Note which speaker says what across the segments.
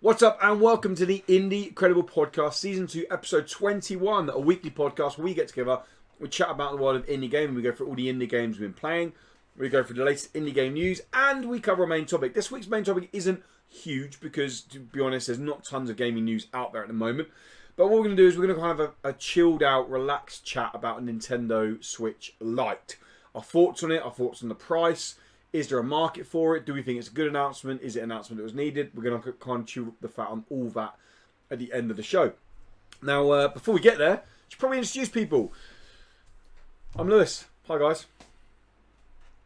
Speaker 1: What's up and welcome to the Indie Credible Podcast, Season 2, Episode 21, a weekly podcast where we get together, we chat about the world of indie gaming, we go through all the indie games we've been playing, we go through the latest indie game news, and we cover a main topic. This week's main topic isn't huge because, to be honest, there's not tons of gaming news out there at the moment. But what we're going to do is we're going to kind of have a chilled out, relaxed chat about a Nintendo Switch Lite. Our thoughts on it, our thoughts on the price. Is there a market for it? Do we think it's a good announcement? Is it an announcement that was needed? We're going to kind of chew the fat on all that at the end of the show. Now, before we get there, I should probably introduce people. I'm Lewis. Hi, guys.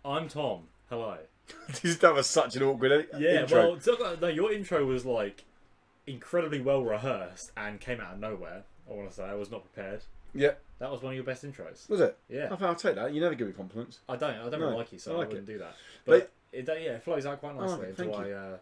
Speaker 2: I'm Tom. Hello.
Speaker 1: That was such an awkward intro.
Speaker 2: Well, no, your intro was like incredibly well rehearsed and came out of nowhere. I want to say I was not prepared.
Speaker 1: Yeah.
Speaker 2: That was one of your best intros.
Speaker 1: Was it?
Speaker 2: Yeah.
Speaker 1: I think I'll take that. You never give me compliments.
Speaker 2: I don't really like you, so I wouldn't do that.
Speaker 1: But
Speaker 2: It flows out quite nicely until
Speaker 1: you.
Speaker 2: I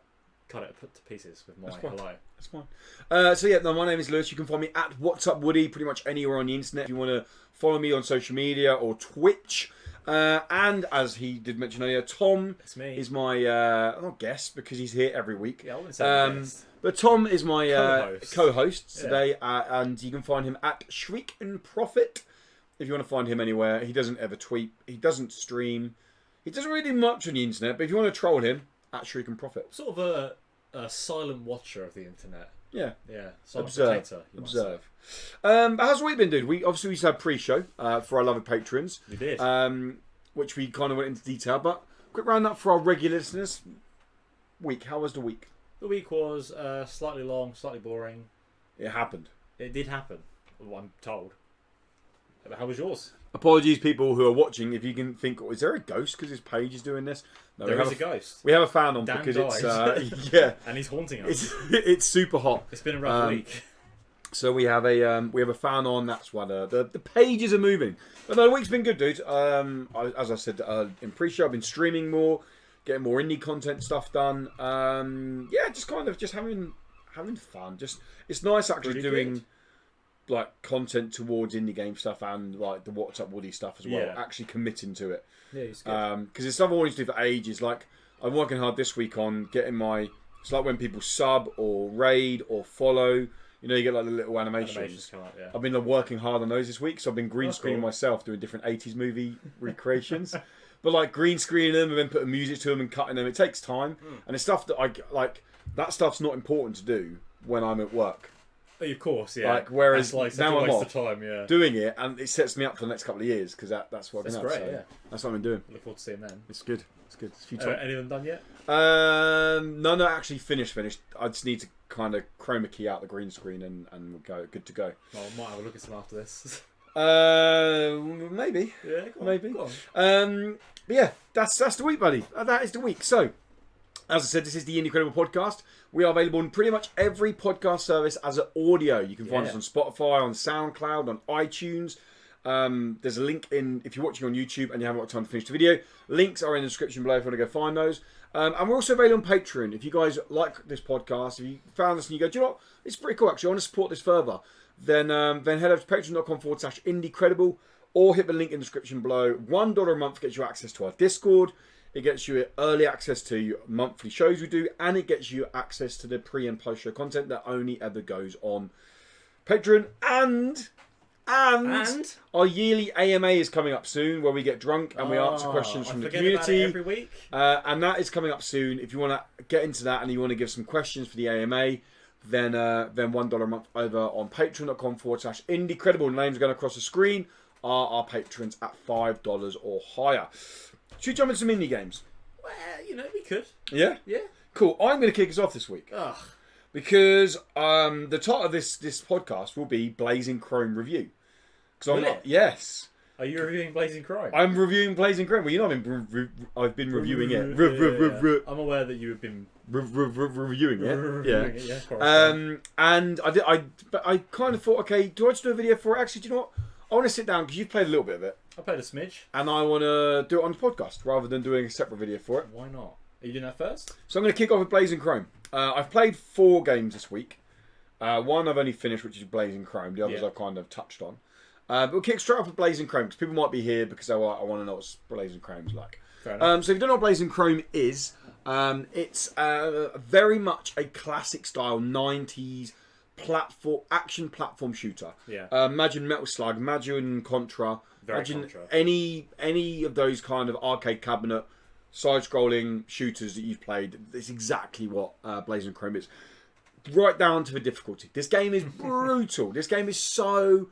Speaker 2: cut it to pieces with my
Speaker 1: That's fine.
Speaker 2: hello.
Speaker 1: That's fine. My name is Lewis. You can find me at What's Up Woody pretty much anywhere on the internet. If you want to follow me on social media or Twitch. And as he did mention earlier, Tom is my not guest because he's here every week.
Speaker 2: Yeah, I wouldn't say guest.
Speaker 1: But Tom is my co-host
Speaker 2: Yeah.
Speaker 1: today, and you can find him at Shriek and Profit if you want to find him anywhere. He doesn't ever tweet. He doesn't stream. He doesn't really do much on the internet. But if you want to troll him, at Shriek and Profit.
Speaker 2: Sort of a silent watcher of the internet.
Speaker 1: Yeah.
Speaker 2: Yeah.
Speaker 1: Observe. But how's the week been, dude? We had pre-show for our lovely patrons.
Speaker 2: We did.
Speaker 1: Which we kind of went into detail. But quick round up for our regular listeners. Week. How was the week?
Speaker 2: The week was slightly long, slightly boring.
Speaker 1: It happened.
Speaker 2: It did happen, I'm told. How was yours?
Speaker 1: Apologies, people who are watching. If you can think, is there a ghost because his page is doing this?
Speaker 2: No, there is a ghost.
Speaker 1: We have a fan on
Speaker 2: Dan
Speaker 1: because
Speaker 2: died.
Speaker 1: it's yeah,
Speaker 2: and he's haunting us.
Speaker 1: It's super hot.
Speaker 2: It's been a rough week.
Speaker 1: So we have a fan on. That's why the pages are moving. But no, the week's been good, dude. As I said in pre-show, I've been streaming more, getting more indie content stuff done. Just having fun. Just it's nice actually doing like content towards indie game stuff and like the What's Up Woody stuff as well.
Speaker 2: Yeah.
Speaker 1: Actually committing to it.
Speaker 2: Yeah, it's good.
Speaker 1: Because it's stuff I wanted to do for ages. Like I'm working hard this week on getting my. It's like when people sub or raid or follow. You know, you get like the little animations.
Speaker 2: Come up, yeah.
Speaker 1: I've been working hard on those this week, so I've been green screening myself doing different 80s movie recreations. But like green screening them and then putting music to them and cutting them, it takes time. And it's stuff that I like. That stuff's not important to do when I'm at work.
Speaker 2: Of course, yeah.
Speaker 1: Like whereas now I'm off
Speaker 2: doing
Speaker 1: it, and it sets me up for the next couple of years because that's what I've been
Speaker 2: great,
Speaker 1: so
Speaker 2: yeah.
Speaker 1: That's what I've been doing.
Speaker 2: Look forward to seeing them.
Speaker 1: It's good. It's
Speaker 2: Any of them done yet?
Speaker 1: No, actually finished. I just need to kind of chroma key out the green screen and go good to go.
Speaker 2: Well, I might have a look at some after this.
Speaker 1: Maybe.
Speaker 2: Yeah,
Speaker 1: maybe.
Speaker 2: Go on.
Speaker 1: But yeah, that's the week, buddy. That is the week. So, as I said, this is the Indie Credible Podcast. We are available on pretty much every podcast service as an audio. You can find us on Spotify, on Soundcloud, on iTunes. There's a link if you're watching on YouTube and you haven't got time to finish the video. Links are in the description below if you want to go find those. And we're also available on Patreon. If you guys like this podcast, if you found this and you go, do you know what? It's pretty cool actually. I want to support this further. Then head over to patreon.com/indiecredible or hit the link in the description below. $1 a month gets you access to our Discord. It gets you early access to monthly shows we do, and it gets you access to the pre and post show content that only ever goes on Patreon. And our yearly AMA is coming up soon, where we get drunk and we answer questions from the community
Speaker 2: every week.
Speaker 1: And that is coming up soon. If you want to get into that and you want to give some questions for the AMA, then $1 a month over on patreon.com/indiecredible. Names going across the screen are our patrons at $5 or higher. Should we jump into some indie games?
Speaker 2: Well, we could.
Speaker 1: Yeah?
Speaker 2: Yeah.
Speaker 1: Cool. I'm going to kick us off this week.
Speaker 2: Ugh.
Speaker 1: Because the title of this podcast will be Blazing Chrome Review. Yes.
Speaker 2: Are you reviewing Blazing Chrome?
Speaker 1: I'm reviewing Blazing Chrome. Well, you know I've been reviewing it.
Speaker 2: I'm aware that you have been
Speaker 1: reviewing it.
Speaker 2: Yeah.
Speaker 1: And I kind of thought, okay, do I just do a video for it? Actually, do you know what? I want to sit down because you've played a little bit of it.
Speaker 2: I played a smidge.
Speaker 1: And I want to do it on the podcast rather than doing a separate video for it.
Speaker 2: Why not? Are you doing that first?
Speaker 1: So I'm going to kick off with Blazing Chrome. I've played 4 games this week. One I've only finished, which is Blazing Chrome. The others I've kind of touched on. But we'll kick straight off with Blazing Chrome because people might be here because I want to know what Blazing Chrome's like.
Speaker 2: Fair enough.
Speaker 1: So if you don't know what Blazing Chrome is, it's very much a classic style 90s action platform shooter.
Speaker 2: Yeah.
Speaker 1: Imagine Metal Slug, imagine Contra, imagine any of those kind of arcade cabinet side-scrolling shooters that you've played. It's exactly what Blazing Chrome is. Right down to the difficulty. This game is brutal. This game is so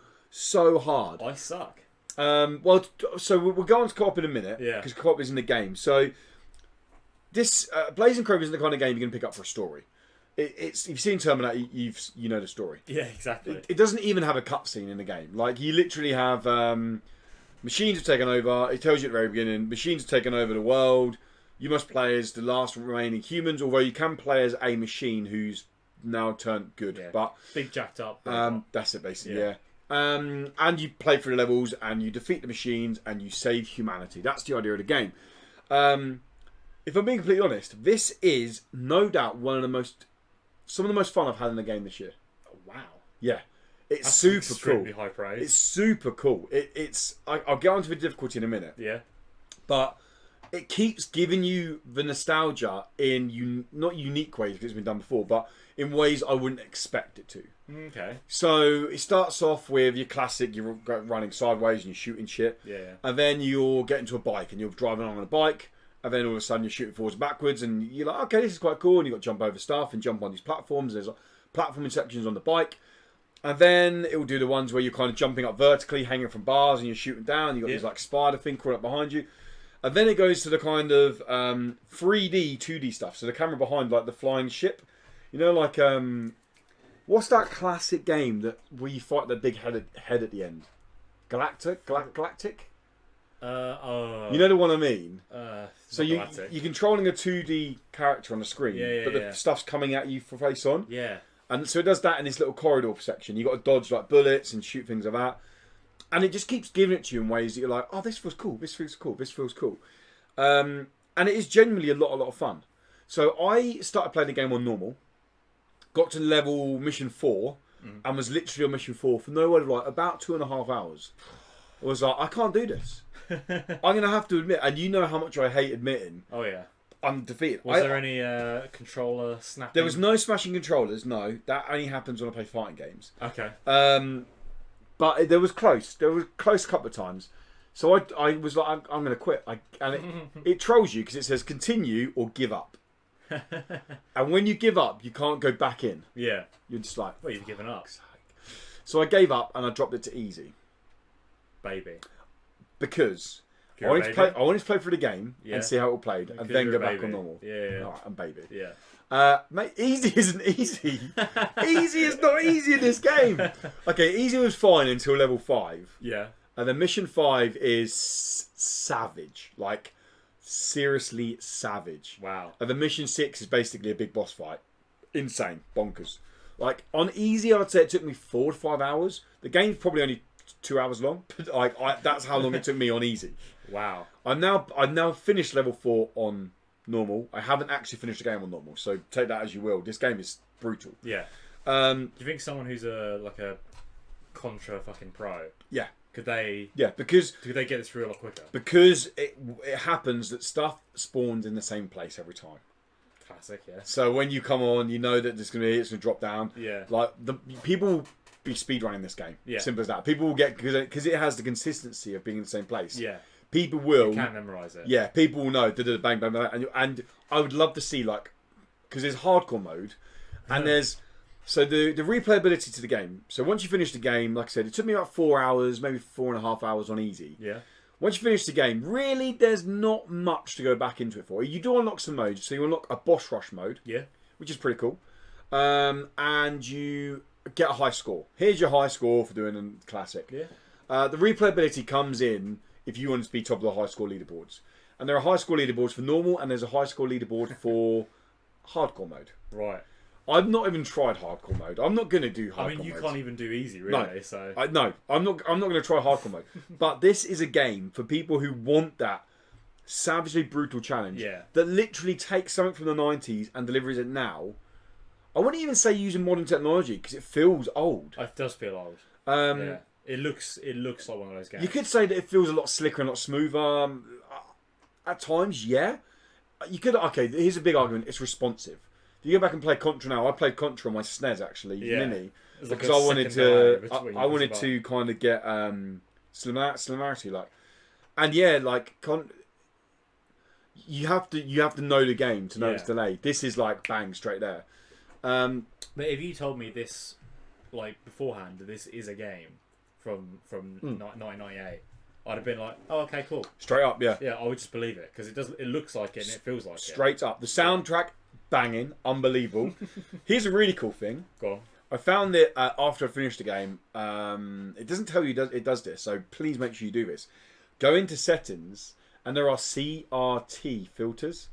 Speaker 1: hard.
Speaker 2: I suck.
Speaker 1: Well, so we'll go on to co-op in a minute.
Speaker 2: Yeah.
Speaker 1: Because co-op is in the game. So this Blazing Chrome isn't the kind of game you're going to pick up for a story. It's if you've seen Terminator, you know the story.
Speaker 2: Yeah, exactly.
Speaker 1: It doesn't even have a cutscene in the game. Like you literally have machines have taken over. It tells you at the very beginning, machines have taken over the world. You must play as the last remaining humans, although you can play as a machine who's now turned good.
Speaker 2: Yeah.
Speaker 1: But
Speaker 2: big jacked up.
Speaker 1: that's it basically. Yeah. And you play through the levels and you defeat the machines and you save humanity. That's the idea of the game. If I'm being completely honest, this is no doubt some of the most fun I've had in the game this year.
Speaker 2: Oh, wow.
Speaker 1: Yeah. It's
Speaker 2: That's
Speaker 1: super
Speaker 2: extremely
Speaker 1: cool.
Speaker 2: high praise.
Speaker 1: It's super cool. I'll get onto the difficulty in a minute.
Speaker 2: Yeah.
Speaker 1: But it keeps giving you the nostalgia in not unique ways because it's been done before, but in ways I wouldn't expect it to.
Speaker 2: Okay.
Speaker 1: So it starts off with your classic, you're running sideways and you're shooting shit.
Speaker 2: Yeah.
Speaker 1: And then you'll get into a bike and you're driving along on a bike. And then all of a sudden you're shooting forwards and backwards and you're like, okay, this is quite cool. And you've got to jump over stuff and jump on these platforms. There's platforming sections on the bike. And then it will do the ones where you're kind of jumping up vertically, hanging from bars and you're shooting down. You've got these like spider thing crawling up behind you. And then it goes to the kind of 3D, 2D stuff. So the camera behind like the flying ship. You know, like, what's that classic game where you fight the big head at the end? Galactic? You know the one I mean? So you're controlling a 2D character on the screen, but the stuff's coming at you for face on.
Speaker 2: Yeah.
Speaker 1: And so it does that in this little corridor section. You've got to dodge like bullets and shoot things like that. And it just keeps giving it to you in ways that you're like, oh, this feels cool, this feels cool, this feels cool. And it is genuinely a lot of fun. So I started playing the game on normal, got to level mission 4, and was literally on mission 4 for no other like about 2.5 hours. I was like, I can't do this. I'm going to have to admit, and you know how much I hate admitting.
Speaker 2: Oh yeah.
Speaker 1: I'm defeated.
Speaker 2: Was there any controller snapping?
Speaker 1: There was no smashing controllers. No, that only happens when I play fighting games.
Speaker 2: Okay.
Speaker 1: But there was close. There was close a couple of times. So I was like, I'm going to quit. And it trolls you because it says continue or give up. And when you give up, you can't go back in.
Speaker 2: Yeah.
Speaker 1: You're just like,
Speaker 2: well, you've given up.
Speaker 1: So I gave up and I dropped it to easy.
Speaker 2: Baby.
Speaker 1: Because I wanted to play through the game and see how it all played, and then go back on normal.
Speaker 2: Yeah.
Speaker 1: All right, I'm baby.
Speaker 2: Yeah.
Speaker 1: Mate, easy isn't easy. Easy is not easy in this game. Okay, easy was fine until level 5.
Speaker 2: Yeah.
Speaker 1: And then mission 5 is savage. Like, seriously savage.
Speaker 2: Wow.
Speaker 1: And then mission 6 is basically a big boss fight. Insane. Bonkers. Like, on easy, I'd say it took me 4 to 5 hours. The game's probably only 2 hours long. Like, that's how long it took me on easy.
Speaker 2: Wow.
Speaker 1: I've now finished level 4 on normal. I haven't actually finished the game on normal, so take that as you will. This game is brutal.
Speaker 2: Yeah. Do you think someone who's a Contra fucking pro?
Speaker 1: Yeah.
Speaker 2: Could they?
Speaker 1: Yeah, because
Speaker 2: could they get this through a lot quicker?
Speaker 1: Because it happens that stuff spawns in the same place every time.
Speaker 2: Classic, yeah.
Speaker 1: So when you come on, you know that it's going to drop down.
Speaker 2: Yeah.
Speaker 1: Like people will be speedrunning this game.
Speaker 2: Yeah.
Speaker 1: Simple as that. People will get because it has the consistency of being in the same place.
Speaker 2: Yeah.
Speaker 1: People will.
Speaker 2: You can't memorize it.
Speaker 1: Yeah. People will know. Bang, bang, bang, and I would love to see because there's hardcore mode, and there's. So the replayability to the game. So once you finish the game, like I said, it took me about 4 hours, maybe 4.5 hours on easy.
Speaker 2: Yeah.
Speaker 1: Once you finish the game, really, there's not much to go back into it for. You do unlock some modes. So you unlock a boss rush mode.
Speaker 2: Yeah.
Speaker 1: Which is pretty cool. And you get a high score. Here's your high score for doing a classic.
Speaker 2: Yeah.
Speaker 1: The replayability comes in if you want to be top of the high score leaderboards. And there are high score leaderboards for normal, and there's a high score leaderboard for hardcore mode.
Speaker 2: Right.
Speaker 1: I've not even tried hardcore mode. I'm not going to do hardcore mode.
Speaker 2: I mean, you can't even do easy, really.
Speaker 1: No,
Speaker 2: so
Speaker 1: I'm not going to try hardcore mode. But this is a game for people who want that savagely brutal challenge.
Speaker 2: Yeah.
Speaker 1: That literally takes something from the 90s and delivers it now. I wouldn't even say using modern technology because it feels old.
Speaker 2: It does feel old. Yeah. It looks like one of those games.
Speaker 1: You could say that it feels a lot slicker and a lot smoother. at times, yeah. You could. Okay, here's a big argument. It's responsive. If you go back and play Contra now, I played Contra on my SNES actually, Mini, because I wanted to. I wanted to kind of get similarity, like, and yeah, like you have to know the game to know it's delayed. This is like bang straight there.
Speaker 2: But if you told me this, like beforehand, this is a game from 1998, I'd have been like, oh, okay, cool.
Speaker 1: Straight up, yeah.
Speaker 2: Yeah, I would just believe it because it looks like it and it feels like it.
Speaker 1: Straight up, the soundtrack banging, unbelievable. Here's a really cool thing.
Speaker 2: Go on.
Speaker 1: I found it after I finished the game. It doesn't tell you it does this, so please make sure you do this. Go into settings, and there are CRT filters,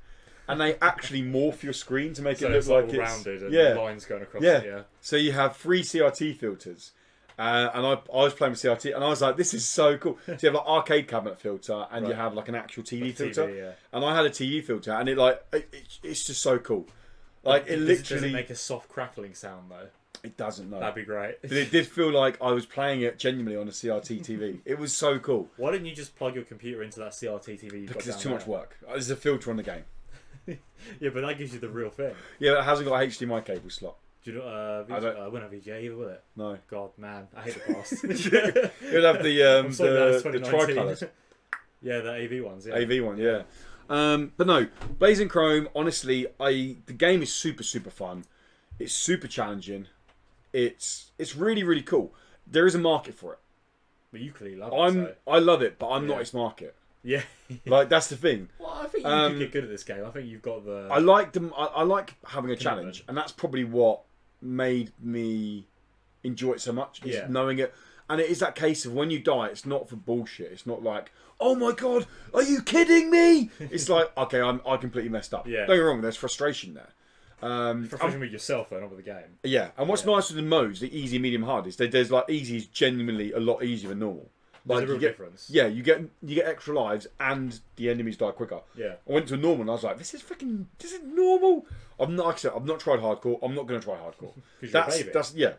Speaker 1: and they actually morph your screen to make it look like it's
Speaker 2: rounded and lines going across it. Yeah.
Speaker 1: So you have 3 CRT filters, and I was playing with CRT, and I was like, this is so cool. So you have like arcade cabinet filter, and you have like an actual TV filter, and I had a TV filter, and it's just so cool. Like it literally
Speaker 2: does it make a soft crackling sound though.
Speaker 1: It doesn't, no.
Speaker 2: That'd be great.
Speaker 1: But it did feel like I was playing it genuinely on a CRT TV. It was so cool.
Speaker 2: Why didn't you just plug your computer into that CRT TV?
Speaker 1: Because it's too much work. There's a filter on the game.
Speaker 2: Yeah, but that gives you the real thing.
Speaker 1: Yeah, but it hasn't got a HDMI cable slot.
Speaker 2: Do you know? I wouldn't have VGA either, will it?
Speaker 1: No.
Speaker 2: God, man, I hate the past.
Speaker 1: You'll have the tricolours.
Speaker 2: Yeah, the AV ones. Yeah.
Speaker 1: AV one, yeah. But no, Blazing Chrome. Honestly, the game is super fun. It's super challenging. It's really really cool. There is a market for it.
Speaker 2: But you clearly love it.
Speaker 1: I love it, but I'm not its market.
Speaker 2: Yeah.
Speaker 1: Like that's the thing.
Speaker 2: Well, I think you could get good at this game. I think you've got the.
Speaker 1: I like them. I like having a challenge, and that's probably what made me enjoy it so much. Is knowing it, and it is that case of when you die, it's not for bullshit. It's not like, oh my god, are you kidding me? It's like, okay, I completely messed up.
Speaker 2: Yeah.
Speaker 1: Don't get me wrong. There's frustration there.
Speaker 2: Frustration with yourself, though, not with the game.
Speaker 1: Yeah, and what's nice with the modes, the easy, medium, hard, is there's like easy is genuinely a lot easier than normal. Like
Speaker 2: there's a real difference.
Speaker 1: Yeah, you get extra lives and the enemies die quicker.
Speaker 2: Yeah.
Speaker 1: I went to normal and I was like, this is normal. I've not tried hardcore. I'm not going to try hardcore.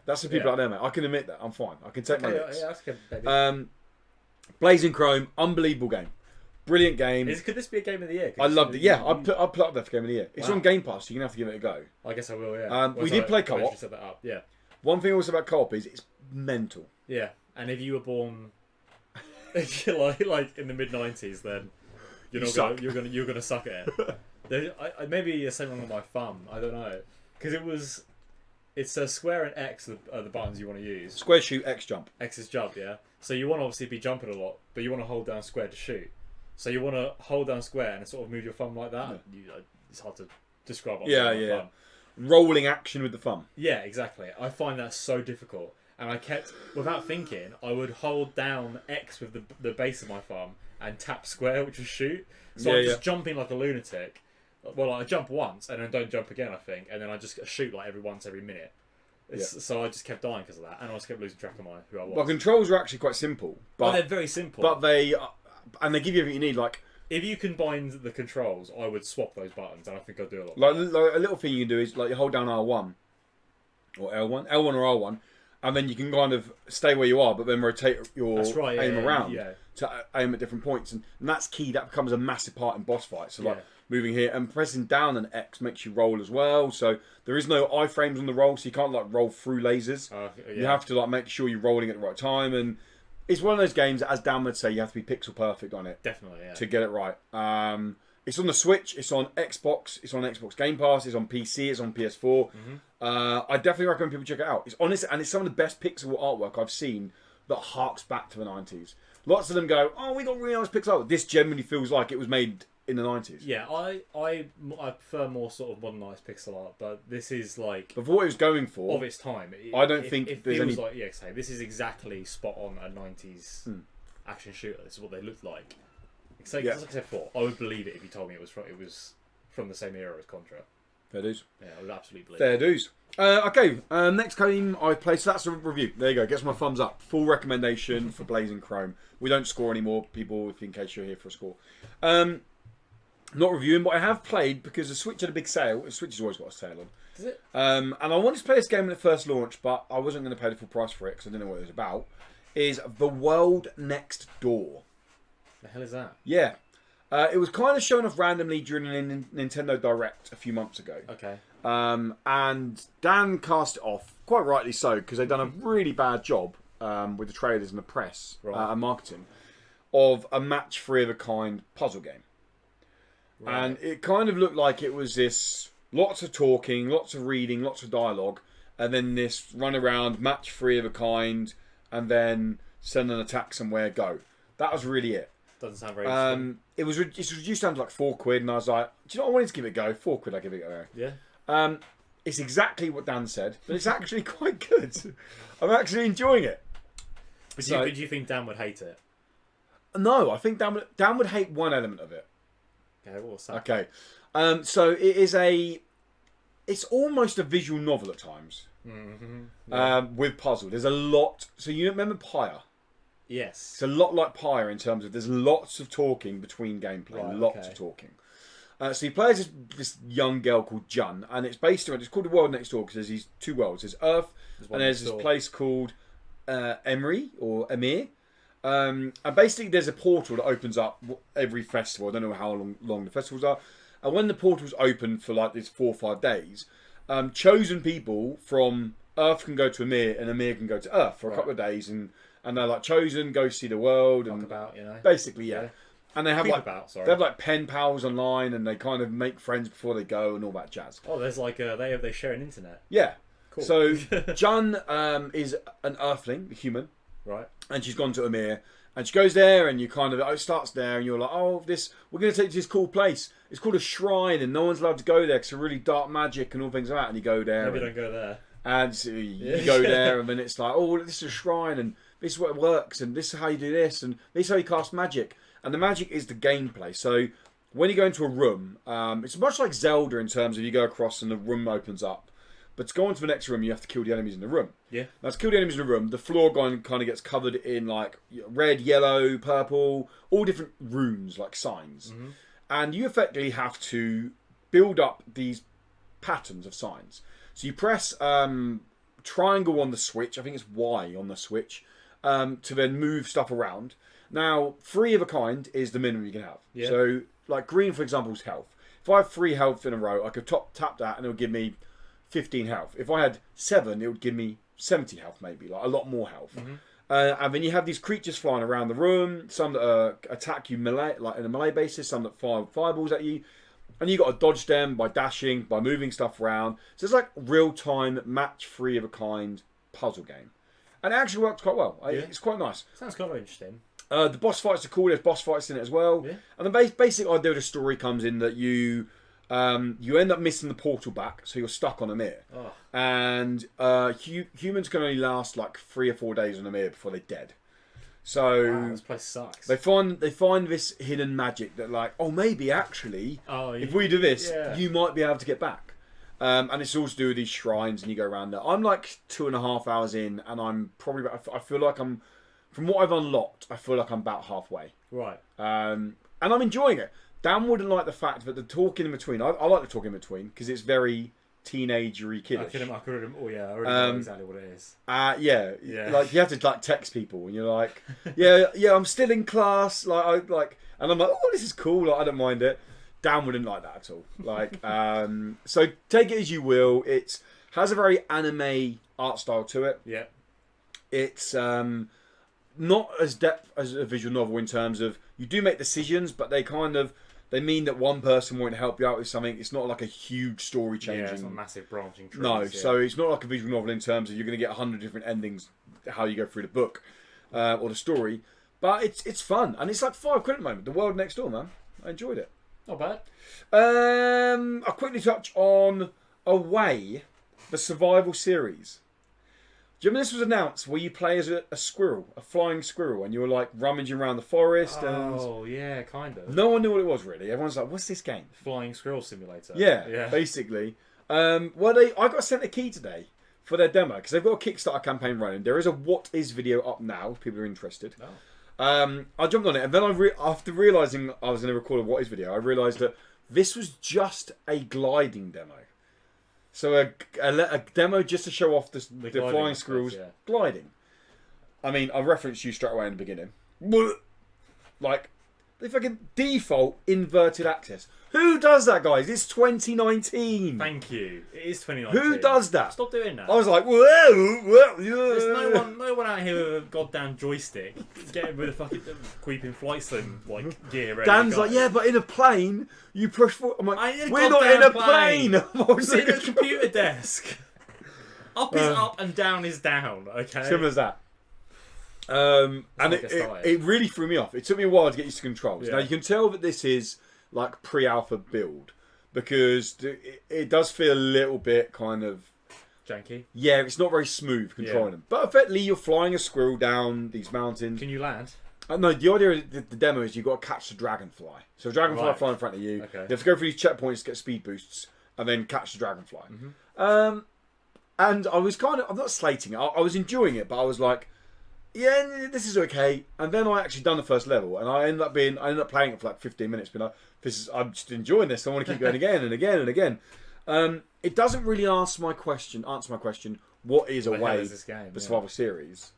Speaker 1: That's the people out there, mate. I can admit that. I'm fine. I can take my licks.
Speaker 2: Yeah, that's good, baby.
Speaker 1: Blazing Chrome, unbelievable game. Brilliant game.
Speaker 2: Could this be a game of the year?
Speaker 1: I loved it. Yeah, I'll put up there for game of the year. It's on Game Pass, so you're going to have to give it a go.
Speaker 2: I guess I will, yeah.
Speaker 1: We did play co-op.
Speaker 2: Set that up. Yeah.
Speaker 1: One thing also about co-op is it's mental.
Speaker 2: Yeah, and if you were born like in the mid-90s, then you're gonna suck at it. Maybe there's something wrong with my thumb. I don't know, because it's square and X are the buttons you want to use.
Speaker 1: Square shoot, X jump.
Speaker 2: X is jump, yeah. So you want to obviously be jumping a lot, but you want to hold down square to shoot. So you want to hold down square and sort of move your thumb like that. Yeah. It's hard to describe.
Speaker 1: Yeah. Rolling action with the thumb.
Speaker 2: Yeah, exactly. I find that so difficult. And I kept, without thinking, I would hold down X with the base of my thumb and tap square, which was shoot. So I'm just jumping like a lunatic. Well, I jump once and then don't jump again, I think. And then I just shoot like every minute. So I just kept dying because of that. And I just kept losing track of who I was.
Speaker 1: Well, controls are actually quite simple. But
Speaker 2: they're very simple.
Speaker 1: But they give you everything you need. Like,
Speaker 2: if you combined the controls, I would swap those buttons and I think I'd do a lot.
Speaker 1: Like a little thing you can do is like you hold down R1 or L1 or R1. And then you can kind of stay where you are, but then rotate your aim around to aim at different points. And that's key. That becomes a massive part in boss fights. So like moving here and pressing down an X makes you roll as well. So there is no iframes on the roll, so you can't like roll through lasers. You have to like make sure you're rolling at the right time. And it's one of those games that, as Dan would say, you have to be pixel perfect on it.
Speaker 2: Definitely, yeah.
Speaker 1: To get it right. It's on the Switch, it's on Xbox, it's on Xbox Game Pass, it's on PC, it's on PS4. I definitely recommend people check it out. It's honest, and it's some of the best pixel artwork I've seen that harks back to the 90s. Lots of them go, oh, we got really nice pixel art. This genuinely feels like it was made in the 90s.
Speaker 2: Yeah, I prefer more sort of modernised pixel art, but this is like...
Speaker 1: But for what it was going for...
Speaker 2: Of its time.
Speaker 1: I don't think
Speaker 2: it
Speaker 1: there's
Speaker 2: feels
Speaker 1: any...
Speaker 2: like, this is exactly spot on a 90s action shooter. This is what they looked like. Like I said before, I would believe it if you told me it was from the same era as Contra.
Speaker 1: Fair dues.
Speaker 2: Yeah, I would absolutely believe
Speaker 1: Fair dues. Okay, next game I played, so that's a review. There you go, gets my thumbs up. Full recommendation for Blazing Chrome. We don't score anymore, people, in case you're here for a score. Not reviewing, but I have played because the Switch had a big sale. The Switch has always got a sale on.
Speaker 2: Does it?
Speaker 1: And I wanted to play this game when it first launched, but I wasn't going to pay the full price for it because I didn't know what it was about. Is The World Next Door.
Speaker 2: The hell is that?
Speaker 1: Yeah. It was kind of shown off randomly during a Nintendo Direct a few months ago.
Speaker 2: Okay.
Speaker 1: And Dan cast it off, quite rightly so, because they've done a really bad job with the trailers and the press and marketing of a match 3 of a kind puzzle game. Right. And it kind of looked like it was this lots of talking, lots of reading, lots of dialogue, and then this run around, match 3 of a kind, and then send an attack somewhere, go. That was really it.
Speaker 2: Doesn't sound very interesting.
Speaker 1: It's reduced down to like £4, and I was like, do you know what, I wanted to give it a go. £4, I give it a go.
Speaker 2: Yeah.
Speaker 1: It's exactly what Dan said, but it's actually quite good. I'm actually enjoying it.
Speaker 2: But do you think Dan would hate it?
Speaker 1: No, I think Dan would hate one element of it.
Speaker 2: Okay, what's that?
Speaker 1: Okay. So it is it's almost a visual novel at times.
Speaker 2: Mm-hmm. Yeah.
Speaker 1: With puzzle. There's a lot. So you remember Pyre?
Speaker 2: Yes.
Speaker 1: It's a lot like Pyre in terms of there's lots of talking between gameplay. Right, lots of talking. So you play as this young girl called Jun, and it's based around, it's called the world next door because there's these 2 worlds. There's Earth, and there's this place called Emery or Emir. And basically there's a portal that opens up every festival. I don't know how long the festivals are. And when the portals open for like these 4 or 5 days, chosen people from Earth can go to Emir, and Emir can go to Earth for a couple of days, and they're like chosen, go see the world, and
Speaker 2: about, you know,
Speaker 1: basically, yeah. And they have they have like pen pals online, and they kind of make friends before they go and all that jazz.
Speaker 2: Oh, there's like they share an internet.
Speaker 1: Yeah.
Speaker 2: Cool.
Speaker 1: So Jun is an Earthling, a human,
Speaker 2: right?
Speaker 1: And she's gone to Emir, and she goes there, and you kind of it starts there, and you're like, oh, we're going to take you to this cool place. It's called a shrine, and no one's allowed to go there because it's really dark magic and all things like that. And you go there.
Speaker 2: Maybe don't go there.
Speaker 1: And so you go there, and then it's like, oh, this is a shrine, and this is what it works, and this is how you do this, and this is how you cast magic. And the magic is the gameplay. So when you go into a room, it's much like Zelda in terms of you go across and the room opens up. But to go into the next room, you have to kill the enemies in the room.
Speaker 2: Yeah.
Speaker 1: Now, to kill the enemies in the room, the floor kind of gets covered in like red, yellow, purple, all different runes, like signs. Mm-hmm. And you effectively have to build up these patterns of signs. So you press triangle on the Switch, I think it's Y on the Switch, to then move stuff around. Now, 3 of a kind is the minimum you can have. Yeah. So, like green, for example, is health. If I have 3 health in a row, I could tap that and it would give me 15 health. If I had 7, it would give me 70 health, maybe, like a lot more health. Mm-hmm. And then you have these creatures flying around the room, some that attack you melee, like in a melee basis, some that fire fireballs at you. And you got to dodge them by dashing, by moving stuff around. So it's like real-time, match 3 of a kind puzzle game. And it actually works quite well. Yeah. It's quite nice.
Speaker 2: Sounds kind of interesting.
Speaker 1: The boss fights are cool. There's boss fights in it as well. Yeah. And the basic idea of the story comes in that you end up missing the portal back, so you're stuck on Emir. Oh. And humans can only last like 3 or 4 days on Emir before they're dead. So
Speaker 2: wow, this place sucks.
Speaker 1: They find this hidden magic that like, oh, maybe actually, if we do this, you might be able to get back. And it's all to do with these shrines, and you go around there. I'm like 2.5 hours in, and I'm probably I feel like I'm, from what I've unlocked, I feel like I'm about halfway.
Speaker 2: Right.
Speaker 1: And I'm enjoying it. Dan wouldn't like the fact that the talking in between. I like the talking in between because it's very teenagery, kiddish.
Speaker 2: I already know exactly what it is.
Speaker 1: Yeah. Like you have to like text people, and you're like, yeah, I'm still in class. And I'm like, oh, this is cool. Like, I don't mind it. Dan wouldn't like that at all. Like, so take it as you will. It has a very anime art style to it.
Speaker 2: Yeah.
Speaker 1: It's not as depth as a visual novel in terms of you do make decisions, but they mean that one person won't help you out with something. It's not like a huge story changing.
Speaker 2: Yeah, it's not massive branching trees.
Speaker 1: No, so it's not like a visual novel in terms of you're going to get 100 different endings how you go through the book or the story. But it's fun, and it's like £5 at the moment. The World Next Door, man. I enjoyed it.
Speaker 2: Not bad.
Speaker 1: I'll quickly touch on Away, the survival series. Do you remember this was announced where you play as a squirrel, a flying squirrel, and you were like rummaging around the forest?
Speaker 2: Oh, yeah, kind of.
Speaker 1: No one knew what it was really. Everyone's like, "What's this game?"
Speaker 2: Flying squirrel simulator.
Speaker 1: Yeah. Basically. I got sent a key today for their demo because they've got a Kickstarter campaign running. There is a what is video up now if people are interested. Oh. I jumped on it, and then after realising I was going to record a what is video, I realised that this was just a gliding demo. So a demo just to show off the flying squirrels gliding. I mean, I referenced you straight away in the beginning. Like, They fucking default inverted axis. Who does that, guys? It's 2019.
Speaker 2: Thank you. It is 2019.
Speaker 1: Who does that?
Speaker 2: Stop doing that.
Speaker 1: I was like, whoa.
Speaker 2: There's no one out here with a goddamn joystick getting with a fucking creeping flight sim like gear. Ready
Speaker 1: Dan's like, yeah, but in a plane, you push forward. I'm like, we're not in a plane.
Speaker 2: We're sitting at a computer desk. Up is up and down is down. Okay.
Speaker 1: Simple as that. And it really threw me off. It took me a while to get used to controls. Yeah. Now you can tell that this is like pre-alpha build because it does feel a little bit kind of
Speaker 2: janky.
Speaker 1: Yeah, it's not very smooth controlling them. But effectively, you're flying a squirrel down these mountains.
Speaker 2: Can you land?
Speaker 1: No, the idea of the demo is you've got to catch the dragonfly. So a dragonfly fly in front of you. Okay. You have to go through these checkpoints to get speed boosts and then catch the dragonfly. Mm-hmm. And I was I'm not slating it. I was enjoying it, but I was like, yeah, this is okay. And then I actually done the first level, and I ended up playing it for like 15 minutes. Being like, I'm just enjoying this. I want to keep going again and again and again. It doesn't really answer my question. What is a way the survival series?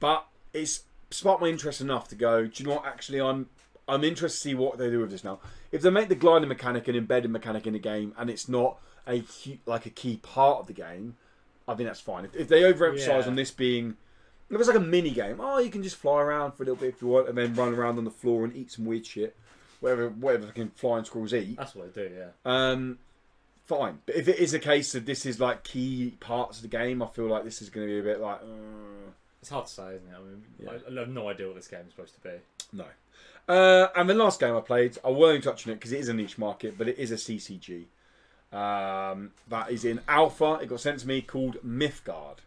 Speaker 1: But it's sparked my interest enough to go. Do you know what? Actually, I'm interested to see what they do with this now. If they make the gliding mechanic an embedded mechanic in the game, and it's not a key part of the game, I think that's fine. If they overemphasize on this being, if it's like a mini game, you can just fly around for a little bit if you want, and then run around on the floor and eat some weird shit, whatever fucking flying squirrels eat.
Speaker 2: That's what they do, yeah.
Speaker 1: Fine. But if it is a case of this is like key parts of the game, I feel like this is going to be a bit like.
Speaker 2: It's hard to say, isn't it? I mean, I have no idea what this game is supposed to be.
Speaker 1: No. And the last game I played, I won't even touch on it because it is a niche market, but it is a CCG. That is in alpha. It got sent to me, called Mythgard.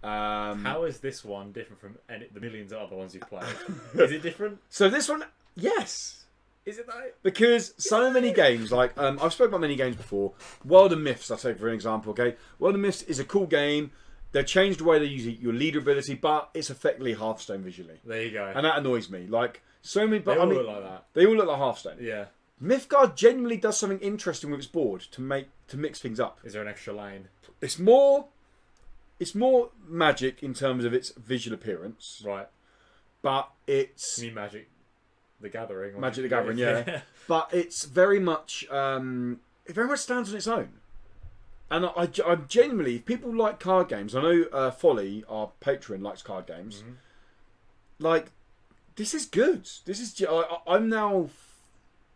Speaker 2: How is this one different from the millions of other ones you've played? Is it different?
Speaker 1: So this one, yes.
Speaker 2: Is it though?
Speaker 1: Because so many games, like I've spoken about many games before. World of Myths, I'll take for an example. Okay, World of Myths is a cool game. They've changed the way they use your leader ability, but it's effectively Hearthstone visually.
Speaker 2: There you go.
Speaker 1: And that annoys me. Like so many,
Speaker 2: but they all look like that.
Speaker 1: They all look like Hearthstone.
Speaker 2: Yeah.
Speaker 1: Mythgard genuinely does something interesting with its board to mix things up.
Speaker 2: Is there an extra lane?
Speaker 1: It's more Magic in terms of its visual appearance.
Speaker 2: Right.
Speaker 1: But it's...
Speaker 2: You mean Magic the Gathering?
Speaker 1: Magic the Gathering, yeah. But it's very much... it very much stands on its own. And I genuinely... If people like card games... I know Folly, our patron, likes card games. Mm-hmm. Like, this is good. This is... I'm now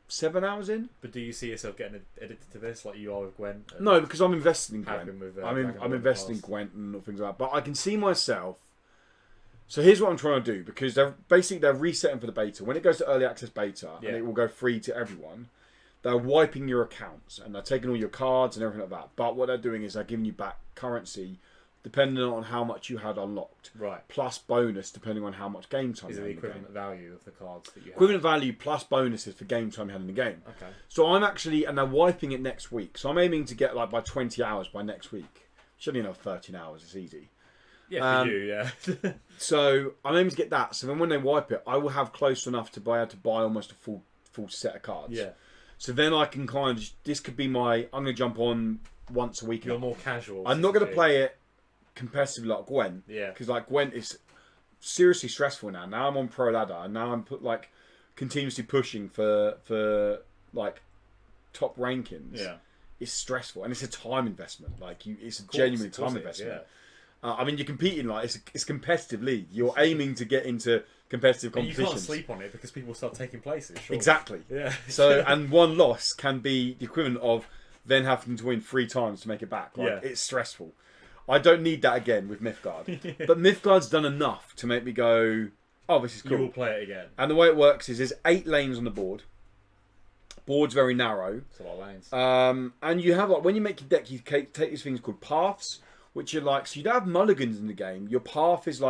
Speaker 1: 7 hours in.
Speaker 2: But do you see yourself getting addicted to this like you are with Gwent?
Speaker 1: No, because I'm invested in Gwent.
Speaker 2: With,
Speaker 1: I'm invested in Gwent and things like that. But I can see myself... So here's what I'm trying to do. Because they're resetting for the beta. When it goes to early access beta, and it will go free to everyone, they're wiping your accounts. And they're taking all your cards and everything like that. But what they're doing is they're giving you back currency depending on how much you had unlocked.
Speaker 2: Right.
Speaker 1: Plus bonus depending on how much game time
Speaker 2: you had. Is it the equivalent value of the cards that you have?
Speaker 1: Equivalent value plus bonuses for game time you had in the game.
Speaker 2: Okay.
Speaker 1: So I'm actually, and they're wiping it next week. So I'm aiming to get like by 20 hours by next week. Should only have 13 hours, it's easy.
Speaker 2: Yeah, for you, yeah.
Speaker 1: So I'm aiming to get that. So then when they wipe it, I will have close enough to be able to buy almost a full set of cards.
Speaker 2: Yeah.
Speaker 1: So then I can kind of, this could be I'm going to jump on once a week.
Speaker 2: You're more casual.
Speaker 1: I'm not going to play it competitively like Gwent.
Speaker 2: Yeah.
Speaker 1: Because like Gwent is seriously stressful now. Now I'm on pro ladder and now I'm continuously pushing for like top rankings.
Speaker 2: Yeah.
Speaker 1: It's stressful and it's a time investment. Like it's a genuinely time investment. Yeah. I mean, you're competing it's a competitive league. You're aiming to get into competitive competitions.
Speaker 2: And you can't sleep on it because people start taking places. Sure.
Speaker 1: Exactly.
Speaker 2: Yeah.
Speaker 1: So and one loss can be the equivalent of then having to win 3 times to make it back. It's stressful. I don't need that again with Mythgard. But Mythgard's done enough to make me go, oh, this is cool.
Speaker 2: You will play it again.
Speaker 1: And the way it works is there's 8 lanes on the board. Board's very narrow.
Speaker 2: It's a lot of lanes.
Speaker 1: And you have when you make your deck, you take these things called paths, which are so you don't have mulligans in the game. Your path is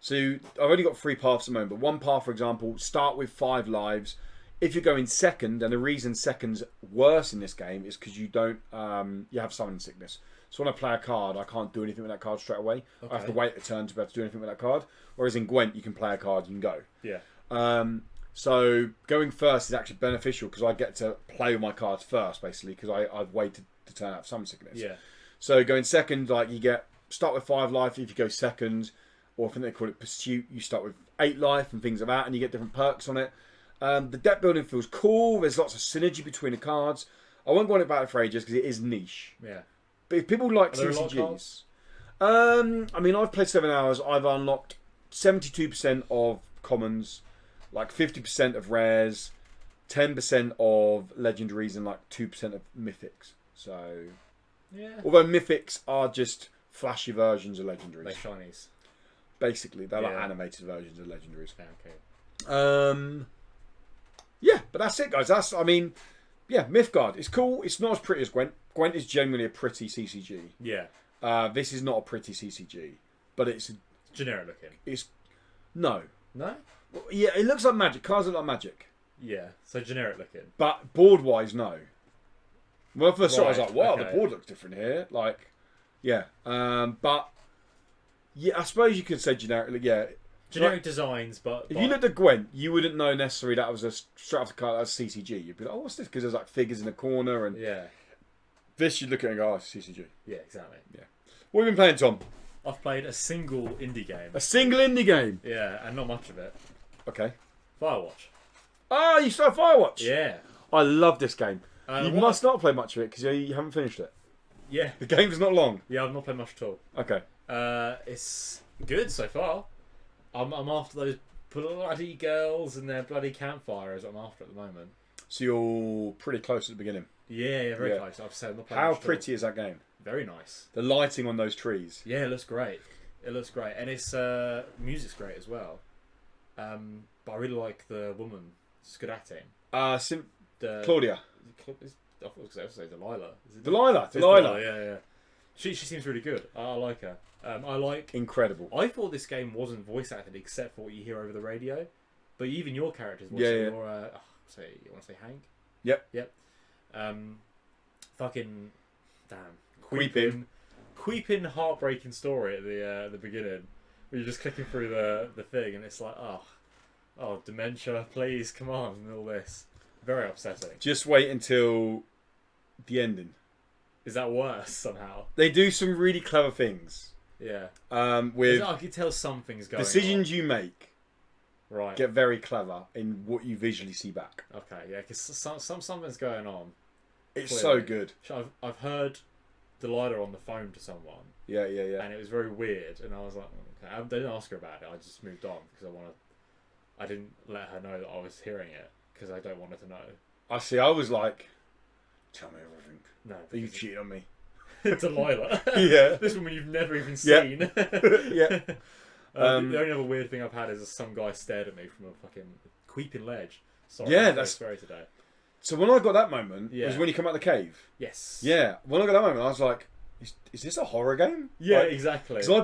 Speaker 1: so I've only got 3 paths at the moment, but one path, for example, start with 5 lives. If you're going second, and the reason second's worse in this game is because you have summon sickness. So when I play a card, I can't do anything with that card straight away. Okay. I have to wait a turn to be able to do anything with that card. Whereas in Gwent, you can play a card, you can go.
Speaker 2: Yeah.
Speaker 1: So going first is actually beneficial because I get to play with my cards first, basically, because I've waited to turn out summon sickness.
Speaker 2: Yeah.
Speaker 1: So going second, you start with 5 life if you go second, or I think they call it pursuit. You start with 8 life and things like that, and you get different perks on it. The deck building feels cool. There's lots of synergy between the cards. I won't go on about it for ages because it is niche.
Speaker 2: Yeah.
Speaker 1: But if people like
Speaker 2: Are there a lot of
Speaker 1: CCGs, I mean, I've played 7 hours. I've unlocked 72% of commons, like 50% of rares, 10% of legendaries, and like 2% of mythics. So,
Speaker 2: yeah.
Speaker 1: although mythics are just flashy versions of legendaries,
Speaker 2: Like shinies.
Speaker 1: basically they're like
Speaker 2: Yeah.
Speaker 1: animated versions of legendaries.
Speaker 2: Yeah, okay.
Speaker 1: Yeah, but that's it, guys. I mean, yeah, Mythgard. It's cool. It's not as pretty as Gwent. Gwent is genuinely a pretty CCG.
Speaker 2: Yeah.
Speaker 1: This is not a pretty CCG, but it's
Speaker 2: Generic looking.
Speaker 1: No.
Speaker 2: No?
Speaker 1: Yeah, it looks like Magic. Cards look like Magic.
Speaker 2: Yeah. So generic looking.
Speaker 1: But board-wise, no. When I first saw it, I was
Speaker 2: Right,
Speaker 1: like, wow,
Speaker 2: okay.
Speaker 1: the board looks different here. Like, yeah. But, yeah, I suppose you could say generically, yeah.
Speaker 2: Generic designs, but...
Speaker 1: If you looked at Gwent, you wouldn't know necessarily that was a straight off the card as CCG. You'd be like, oh, what's this? Because there's like figures in the corner. And
Speaker 2: Yeah.
Speaker 1: this, you'd look at it and go, oh, it's CCG.
Speaker 2: Yeah, exactly.
Speaker 1: What have you been playing, Tom?
Speaker 2: I've played a single indie game.
Speaker 1: A single indie game.
Speaker 2: Yeah, and not much of it.
Speaker 1: Okay.
Speaker 2: Firewatch.
Speaker 1: Oh, you started Firewatch?
Speaker 2: Yeah.
Speaker 1: I love this game. You
Speaker 2: what-
Speaker 1: must not play much of it because you haven't finished it.
Speaker 2: Yeah.
Speaker 1: The game's not long.
Speaker 2: Yeah, I've not played much at all.
Speaker 1: Okay.
Speaker 2: It's good so far. I'm after those bloody girls and their bloody campfires. I'm after at the moment.
Speaker 1: So you're pretty close at the beginning.
Speaker 2: Yeah, very
Speaker 1: Yeah.
Speaker 2: cled. I've said I'm not playing
Speaker 1: How
Speaker 2: much at all.
Speaker 1: pretty is that game?
Speaker 2: Very nice.
Speaker 1: The lighting on those trees.
Speaker 2: Yeah, it looks great. It looks great, and it's music's great as well. But I really like the woman. It's good acting.
Speaker 1: Claudia.
Speaker 2: I thought it was going to say Delilah. Is it
Speaker 1: Delilah.
Speaker 2: It's
Speaker 1: Delilah.
Speaker 2: Yeah. She seems really good. I like her.
Speaker 1: Incredible.
Speaker 2: I thought this game wasn't voice acted except for what you hear over the radio, but even your character's voice.
Speaker 1: Yeah.
Speaker 2: You want to say Hank?
Speaker 1: Yep.
Speaker 2: Fucking damn. Queeping, heartbreaking story at the beginning, where you're just clicking through the thing, and it's like, oh, dementia, please, come on, and all this. Very upsetting.
Speaker 1: Just wait until the ending.
Speaker 2: Is that worse somehow?
Speaker 1: They do some really clever things.
Speaker 2: Yeah.
Speaker 1: With
Speaker 2: I can tell something's going
Speaker 1: decisions you make
Speaker 2: Right.
Speaker 1: get very clever in what you visually see back.
Speaker 2: Okay, yeah, because something's going on.
Speaker 1: It's
Speaker 2: Clearly.
Speaker 1: so good.
Speaker 2: I've heard Delilah on the phone to someone,
Speaker 1: Yeah.
Speaker 2: and it was very weird, and I was like, okay. I didn't ask her about it. I just moved on because I didn't let her know that I was hearing it because I don't want her to know.
Speaker 1: I see. I was like, tell me everything.
Speaker 2: No,
Speaker 1: Are you cheating on me?
Speaker 2: Delilah.
Speaker 1: Yeah.
Speaker 2: This woman you've never even
Speaker 1: Yeah.
Speaker 2: seen.
Speaker 1: Yeah.
Speaker 2: The only other weird thing I've had is some guy stared at me from a fucking Queeping ledge. Sorry,
Speaker 1: Yeah,
Speaker 2: I'm
Speaker 1: that's
Speaker 2: very today.
Speaker 1: So when I got that moment, it was
Speaker 2: Yeah.
Speaker 1: when you come out the cave.
Speaker 2: Yes.
Speaker 1: Yeah. When I got that moment, I was like, is this a horror game?
Speaker 2: Yeah,
Speaker 1: Like,
Speaker 2: exactly.
Speaker 1: because I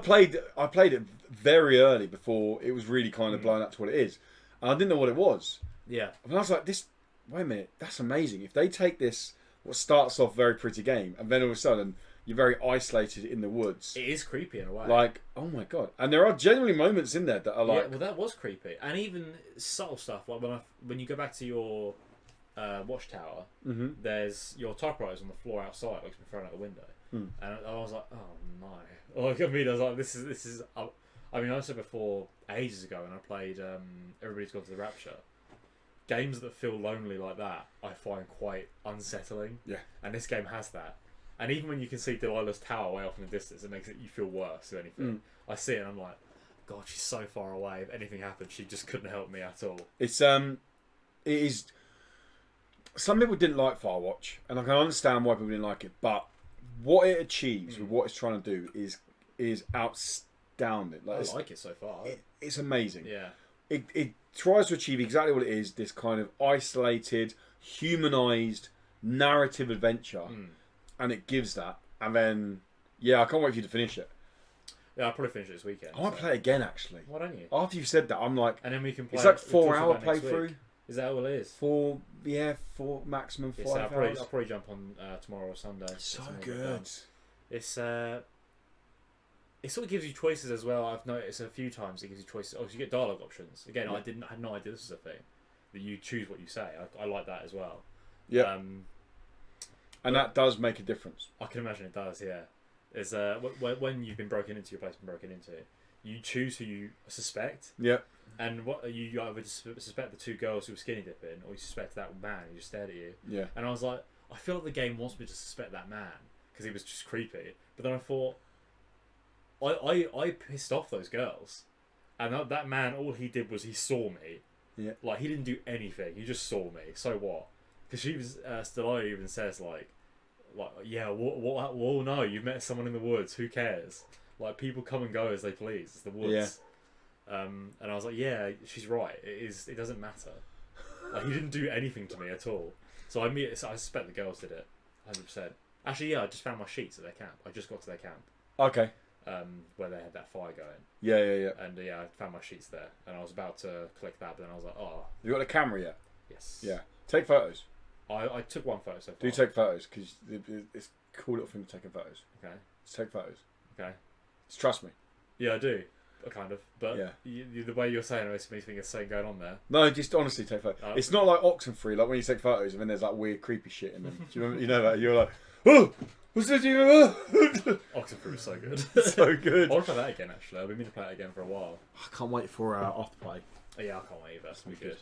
Speaker 1: played it very early before it was really kind of blown up to what it is, and I didn't know what it was.
Speaker 2: Yeah.
Speaker 1: And I was like, wait a minute, that's amazing. If they take this, what starts off very pretty game, and then all of a sudden you're very isolated in the woods.
Speaker 2: It is creepy in a way.
Speaker 1: Like, oh my god! And there are genuinely moments in there that are like,
Speaker 2: yeah, well, that was creepy, and even subtle stuff like when you go back to your watchtower, there's your typewriter's on the floor outside, like it's been thrown out the window, and I was like, oh no! Like I mean, I was like, this is. I mean, I said before ages ago when I played Everybody's Gone to the Rapture. Games that feel lonely like that, I find quite unsettling.
Speaker 1: Yeah.
Speaker 2: And this game has that. And even when you can see Delilah's tower way off in the distance, it makes you feel worse or anything. I see it and I'm like, God, she's so far away. If anything happened, she just couldn't help me at all.
Speaker 1: it is. Some people didn't like Firewatch, and I can understand why people didn't like it. But what it achieves with what it's trying to do is outstanding.
Speaker 2: I like it so far.
Speaker 1: It's amazing.
Speaker 2: Yeah.
Speaker 1: It tries to achieve exactly what it is, this kind of isolated, humanised narrative adventure, and it gives that. And then, yeah, I can't wait for you to finish it.
Speaker 2: Yeah, I'll probably finish it this weekend.
Speaker 1: I want to play it again, actually.
Speaker 2: Why don't you?
Speaker 1: After you've said that, I'm like...
Speaker 2: And then we can play
Speaker 1: it's like
Speaker 2: it. We'll
Speaker 1: 4
Speaker 2: talk
Speaker 1: hour
Speaker 2: about it next
Speaker 1: playthrough.
Speaker 2: week. Is that all it is?
Speaker 1: Four maximum 5
Speaker 2: I'll
Speaker 1: hours.
Speaker 2: probably jump on tomorrow or Sunday.
Speaker 1: So
Speaker 2: Get some more
Speaker 1: good.
Speaker 2: done. It sort of gives you choices as well. I've noticed a few times it gives you choices. Oh, so you get dialogue options. Again,
Speaker 1: Yeah.
Speaker 2: I had no idea this was a thing. That you choose what you say. I like that as well.
Speaker 1: Yeah. And that does make a difference.
Speaker 2: I can imagine it does, yeah. There's when you've been broken into, your place been broken into, you choose who you suspect.
Speaker 1: Yeah.
Speaker 2: And what you either suspect the two girls who were skinny dipping, or you suspect that man who just stared at you.
Speaker 1: Yeah.
Speaker 2: And I was like, I feel like the game wants me to suspect that man because he was just creepy. But then I thought, I pissed off those girls, and that man, all he did was he saw me.
Speaker 1: Yeah.
Speaker 2: Like, he didn't do anything. He just saw me. So what? Because she was Stellaria even says like yeah, well, no, you've met someone in the woods. Who cares? Like, people come and go as they please. It's the woods.
Speaker 1: Yeah.
Speaker 2: And I was like, yeah, she's right. It doesn't matter. Like, he didn't do anything to me at all. So I suspect the girls did it, 100%. Actually, yeah, I just found my sheets at their camp. I just got to their camp.
Speaker 1: Okay.
Speaker 2: Where they had that fire going.
Speaker 1: Yeah.
Speaker 2: And yeah, I found my sheets there, and I was about to click that, but then I was like, oh.
Speaker 1: You got a camera yet?
Speaker 2: Yes.
Speaker 1: Yeah. Take photos.
Speaker 2: I took one photo so far.
Speaker 1: Do take photos, because it's a cool little thing to taking photos.
Speaker 2: Okay.
Speaker 1: Just take photos.
Speaker 2: Okay.
Speaker 1: Just trust me.
Speaker 2: Yeah, I do. Kind of. But
Speaker 1: yeah.
Speaker 2: The way you're saying it makes me think there's something going on there.
Speaker 1: No, just honestly take photos. It's not like Oxenfree, like when you take photos and then there's like weird creepy shit in them. Do you remember? You know that? You're like, oh! What's this?
Speaker 2: Oxenfree was so good.
Speaker 1: So good.
Speaker 2: I want to play that again, actually. I've been meaning to play it again for a while.
Speaker 1: I can't wait for Afterplay.
Speaker 2: Oh, yeah, I can't wait either. It's going to be good.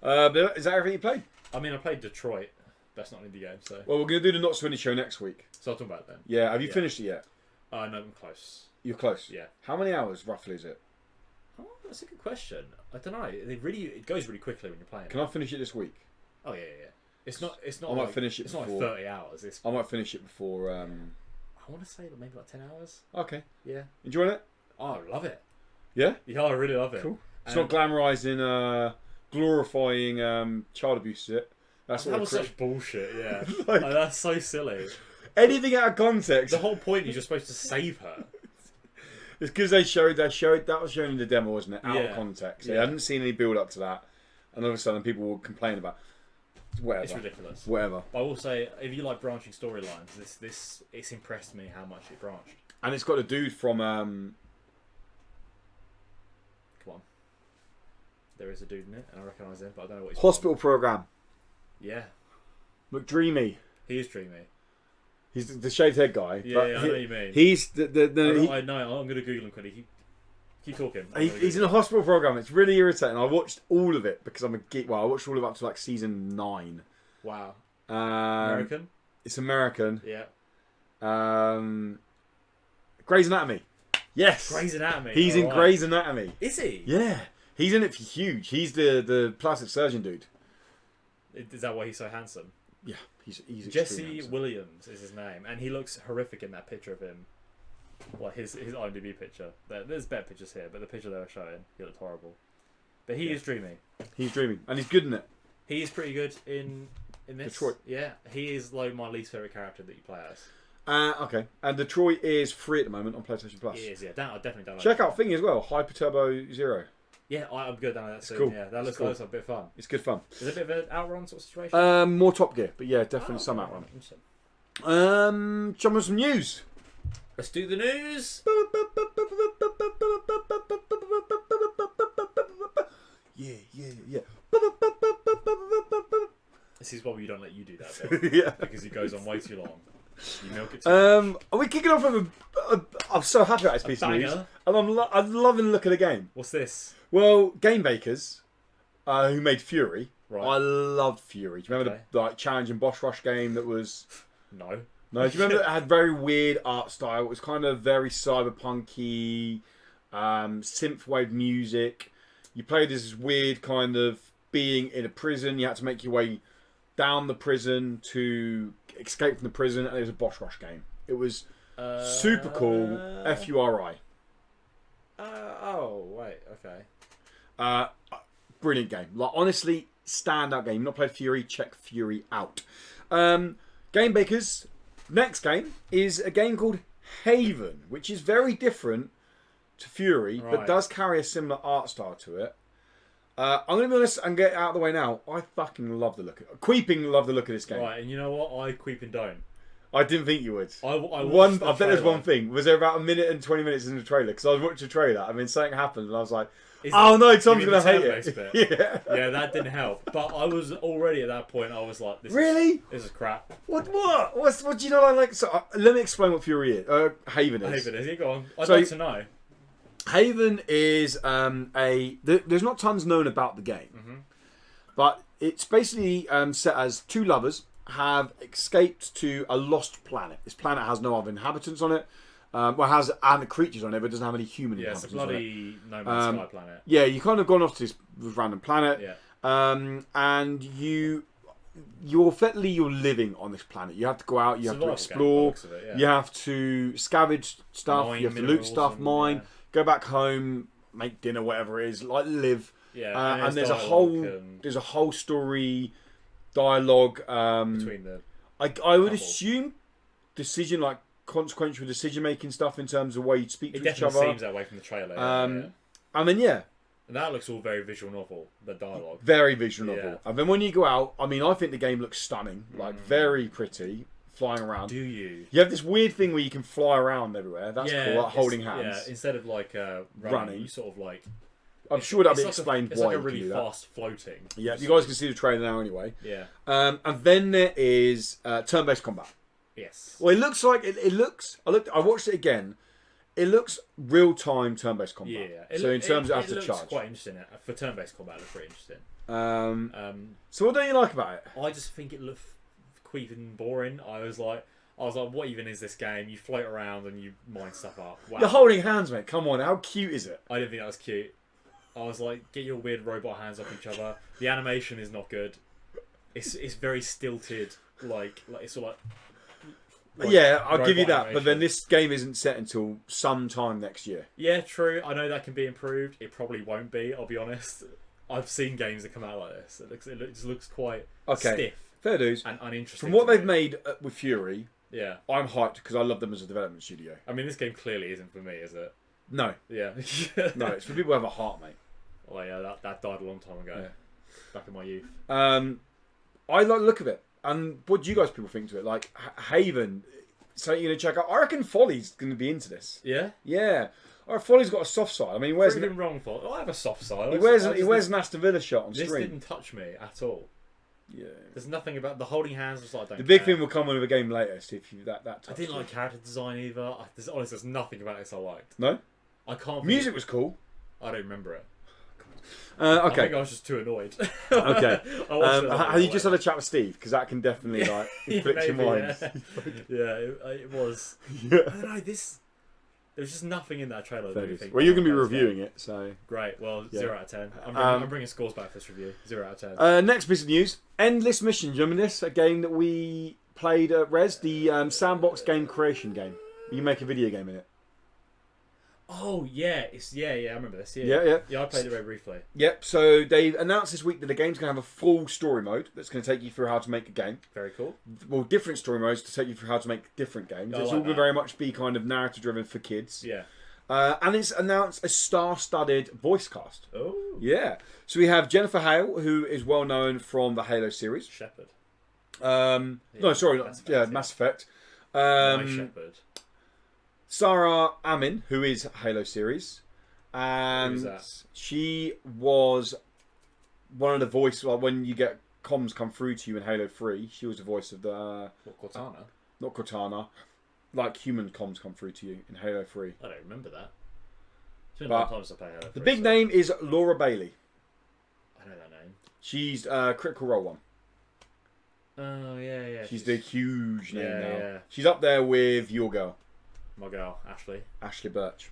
Speaker 1: But is that everything you played?
Speaker 2: I mean, I played Detroit. That's not an indie game, so...
Speaker 1: Well, we're going to do the Not So Indie show next week.
Speaker 2: So I'll talk about it then.
Speaker 1: Yeah, have you finished it yet?
Speaker 2: No, I'm close.
Speaker 1: You're close?
Speaker 2: Yeah.
Speaker 1: How many hours, roughly, is it?
Speaker 2: Oh, that's a good question. I don't know. It goes really quickly when you're playing.
Speaker 1: Can I finish it this week?
Speaker 2: Oh, yeah. It's not
Speaker 1: I might finish it
Speaker 2: It's
Speaker 1: before.
Speaker 2: not like 30 hours.
Speaker 1: I might finish it before...
Speaker 2: I want to say maybe like 10 hours.
Speaker 1: Okay.
Speaker 2: Yeah.
Speaker 1: Enjoying it?
Speaker 2: Oh, I love it.
Speaker 1: Yeah?
Speaker 2: Yeah, I really love it.
Speaker 1: Cool. It's not glamorising, glorifying child abuse, is it?
Speaker 2: That was such bullshit, yeah. Like, that's so silly.
Speaker 1: Anything out of context.
Speaker 2: The whole point is you're supposed to save her.
Speaker 1: It's because they showed that was shown in the demo, wasn't it? Out of
Speaker 2: Yeah.
Speaker 1: context.
Speaker 2: Yeah.
Speaker 1: I hadn't seen any build up to that, and all of a sudden people will complain about whatever.
Speaker 2: It's ridiculous.
Speaker 1: Whatever.
Speaker 2: I will say, if you like branching storylines, it's impressed me how much it branched.
Speaker 1: And it's got a dude from
Speaker 2: Come on. There is a dude in it, and I recognise him, but I don't know what he's
Speaker 1: Hospital Program.
Speaker 2: Yeah.
Speaker 1: McDreamy.
Speaker 2: He is dreamy.
Speaker 1: He's the shaved head guy.
Speaker 2: Yeah, I know what you mean.
Speaker 1: He's
Speaker 2: I know. I'm going to Google him quickly. Keep talking.
Speaker 1: He's in a hospital program. It's really irritating. I watched all of it because I'm a geek. Well, I watched all of it up to like season 9.
Speaker 2: Wow.
Speaker 1: American? It's American.
Speaker 2: Yeah.
Speaker 1: Grey's Anatomy. Yes.
Speaker 2: Grey's Anatomy.
Speaker 1: He's in Grey's Anatomy.
Speaker 2: Is he?
Speaker 1: Yeah. He's in it for huge. He's the plastic surgeon dude.
Speaker 2: Is that why he's so handsome?
Speaker 1: Yeah. He's
Speaker 2: Jesse Williams is his name, and he looks horrific in that picture of him. Like his IMDb picture. There's better pictures here, but the picture they were showing, he looked horrible. But he is dreamy.
Speaker 1: He's dreaming, and he's good in it.
Speaker 2: He is pretty good in this.
Speaker 1: Detroit.
Speaker 2: Yeah, he is like my least favorite character that you play as.
Speaker 1: Okay, and Detroit is free at the moment on PlayStation Plus.
Speaker 2: He is, yeah. I definitely don't.
Speaker 1: Check out Thingy as well, Hyper Turbo Zero.
Speaker 2: Yeah, I'm good down that soon.
Speaker 1: Cool.
Speaker 2: Yeah, that looks like a bit of fun.
Speaker 1: It's good fun.
Speaker 2: Is it a bit of an outrun sort of situation?
Speaker 1: More Top Gear, but yeah, definitely some outrun. Jump on some news.
Speaker 2: Let's do the news.
Speaker 1: Yeah.
Speaker 2: This is why we don't let you do that bit.
Speaker 1: Yeah.
Speaker 2: Because it goes on way too long. You milk it too much.
Speaker 1: Are we kicking off with I'm so happy about this piece of news. And I'm loving the look of the game.
Speaker 2: What's this?
Speaker 1: Well, Game Bakers, who made Fury.
Speaker 2: Right.
Speaker 1: I loved Fury. Do you remember the challenging boss rush game that was...
Speaker 2: No.
Speaker 1: No, do you remember it had very weird art style? It was kind of very cyberpunky, synthwave music. You played as this weird kind of being in a prison. You had to make your way down the prison to escape from the prison, and it was a boss rush game. It was super cool. Furi.
Speaker 2: Oh, wait, okay.
Speaker 1: Brilliant game. Like, honestly, standout game. You've not played Fury? Check Fury out. Game Bakers. Next game is a game called Haven, which is very different to Fury, but does carry a similar art style to it. I'm going to be honest and get it out of the way now. I fucking love the look of it. Queeping love the look of this game.
Speaker 2: Right, and you know what? I queep and don't.
Speaker 1: I didn't think you would.
Speaker 2: I
Speaker 1: bet there's one thing. Was there about a minute and 20 minutes in the trailer? Because I was watching the trailer. I mean, something happened, and I was like, oh no, Tom's going to hate it.
Speaker 2: Yeah. Yeah, that didn't help. But I was already at that point, I was like, this is crap.
Speaker 1: What do you know like? So, let me explain what Fury is. Haven is.
Speaker 2: Haven is. Go on. I'd like to know.
Speaker 1: Haven is there's not tons known about the game, but it's basically set as two lovers have escaped to a lost planet. This planet has no other inhabitants on it. Well, it has other creatures on it, but it doesn't have any human inhabitants.
Speaker 2: It's a bloody No Man's Sky planet.
Speaker 1: Yeah, you kind of gone off to this random planet, and you're living on this planet. You have to go out, you have to explore, you have to scavenge stuff, you have to loot stuff, mine, go back home, make dinner, whatever it is, like live. Yeah, and there's a whole story, dialogue
Speaker 2: between the.
Speaker 1: I would assume consequential decision making stuff in terms of the way you speak to each other. It definitely seems that
Speaker 2: way from the trailer.
Speaker 1: I mean, yeah.
Speaker 2: And that looks all very visual novel, the dialogue.
Speaker 1: Very visual novel. And then when you go out, I mean, I think the game looks stunning. Like, very pretty, flying around.
Speaker 2: Do you?
Speaker 1: You have this weird thing where you can fly around everywhere. That's cool, like holding hands.
Speaker 2: Yeah, instead of like running, you sort of like...
Speaker 1: I'm sure that'll be explained why
Speaker 2: it's like a really fast floating.
Speaker 1: Yeah, you guys can see the trailer now anyway.
Speaker 2: Yeah.
Speaker 1: And then there is turn-based combat.
Speaker 2: Yes.
Speaker 1: Well, it looks like it looks. I watched it again. It looks real-time turn-based combat.
Speaker 2: Yeah.
Speaker 1: So in terms of after
Speaker 2: charge, it looks quite interesting. For turn-based combat, it looks pretty interesting.
Speaker 1: So what don't you like about it?
Speaker 2: I just think it looked queefing boring. I was like, what even is this game? You float around and you mine stuff up. Wow.
Speaker 1: You're holding hands, mate. Come on, how cute is it?
Speaker 2: I didn't think that was cute. I was like, get your weird robot hands off each other. The animation is not good. It's very stilted. Like it's all like
Speaker 1: yeah, I'll give you that. Animation. But then this game isn't set until sometime next year.
Speaker 2: Yeah, true. I know that can be improved. It probably won't be. I'll be honest. I've seen games that come out like this. It just looks quite stiff.
Speaker 1: Fair dues.
Speaker 2: And uninteresting.
Speaker 1: From what they've made with Fury,
Speaker 2: yeah,
Speaker 1: I'm hyped because I love them as a development studio.
Speaker 2: I mean, this game clearly isn't for me, is it?
Speaker 1: No.
Speaker 2: Yeah.
Speaker 1: No, it's for people who have a heart, mate.
Speaker 2: Oh yeah, that died a long time ago. Yeah. Back in my youth.
Speaker 1: I like the look of it. And what do you guys people think to it? Like Haven, something you're gonna check out. I reckon Folly's gonna be into this.
Speaker 2: Yeah.
Speaker 1: Yeah. Or Folly's got a soft side. I mean, he wears
Speaker 2: nothing wrong for. I have a soft side.
Speaker 1: He wears an Aston Villa shirt on stream.
Speaker 2: This didn't touch me at all.
Speaker 1: Yeah.
Speaker 2: There's nothing about the holding hands. Was like,
Speaker 1: the big thing will come with a game later. See if you that.
Speaker 2: I didn't like character design either. There's nothing about this I liked.
Speaker 1: No.
Speaker 2: I can't.
Speaker 1: Music was cool.
Speaker 2: I don't remember it.
Speaker 1: Okay.
Speaker 2: I think I was just too annoyed.
Speaker 1: Okay. Have you just had a chat with Steve? Because that can definitely inflict your mind.
Speaker 2: Yeah, it was.
Speaker 1: Yeah.
Speaker 2: I don't know. There's just nothing in that trailer. That
Speaker 1: well, you're going to be reviewing it, so
Speaker 2: great. Well, 0 out of 10. I'm bringing scores back for this review. 0 out of
Speaker 1: 10. Next piece of news: Endless Mission. Do you remember this? A game that we played at Res, the sandbox game creation game. You make a video game in it.
Speaker 2: Oh yeah, I remember this.
Speaker 1: Yeah.
Speaker 2: I played it very briefly.
Speaker 1: Yep. So they announced this week that the game's going to have a full story mode that's going to take you through how to make a game.
Speaker 2: Very cool.
Speaker 1: Well, different story modes to take you through how to make different games. It's all going to very much be kind of narrative driven for kids.
Speaker 2: Yeah.
Speaker 1: And it's announced a star-studded voice cast.
Speaker 2: Oh.
Speaker 1: Yeah. So we have Jennifer Hale, who is well known from the Halo series.
Speaker 2: Shepard.
Speaker 1: No, sorry, Mass Effect.
Speaker 2: My Shepard.
Speaker 1: Sarah Amin, who is Halo series, and she was one of the voices. Like when you get comms come through to you in Halo 3, she was the voice of the
Speaker 2: Cortana.
Speaker 1: Not Cortana, like human comms come through to you in Halo 3.
Speaker 2: I don't remember that. It's been a long time since I played Halo 3.
Speaker 1: The big name is Laura Bailey.
Speaker 2: I know that name.
Speaker 1: She's Critical Role 1.
Speaker 2: Oh yeah.
Speaker 1: She's the huge name now.
Speaker 2: Yeah.
Speaker 1: She's up there with your girl.
Speaker 2: My girl,
Speaker 1: Ashley Birch.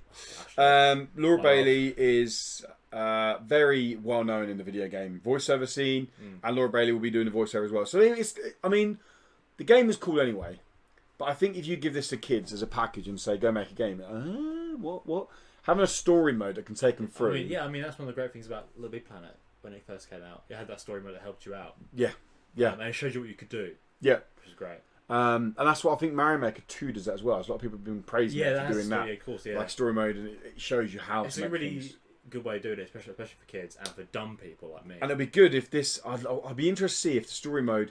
Speaker 1: Laura Bailey is very well known in the video game voiceover scene, and Laura Bailey will be doing the voiceover as well. So the game is cool anyway. But I think if you give this to kids as a package and say, go make a game, what? Having a story mode that can take them through.
Speaker 2: I mean that's one of the great things about Little Big Planet when it first came out. It had that story mode that helped you out.
Speaker 1: Yeah.
Speaker 2: And it showed you what you could do.
Speaker 1: Yeah.
Speaker 2: Which is great.
Speaker 1: And that's what I think Mario Maker 2 does that as well. There's a lot of people have been praising it for doing that.
Speaker 2: Yeah, of course, yeah.
Speaker 1: Like story mode, and it shows you how to make
Speaker 2: It's a really
Speaker 1: things.
Speaker 2: good way of doing it, especially for kids and for dumb people like me.
Speaker 1: And it'd be good if this... I'd be interested to see if the story mode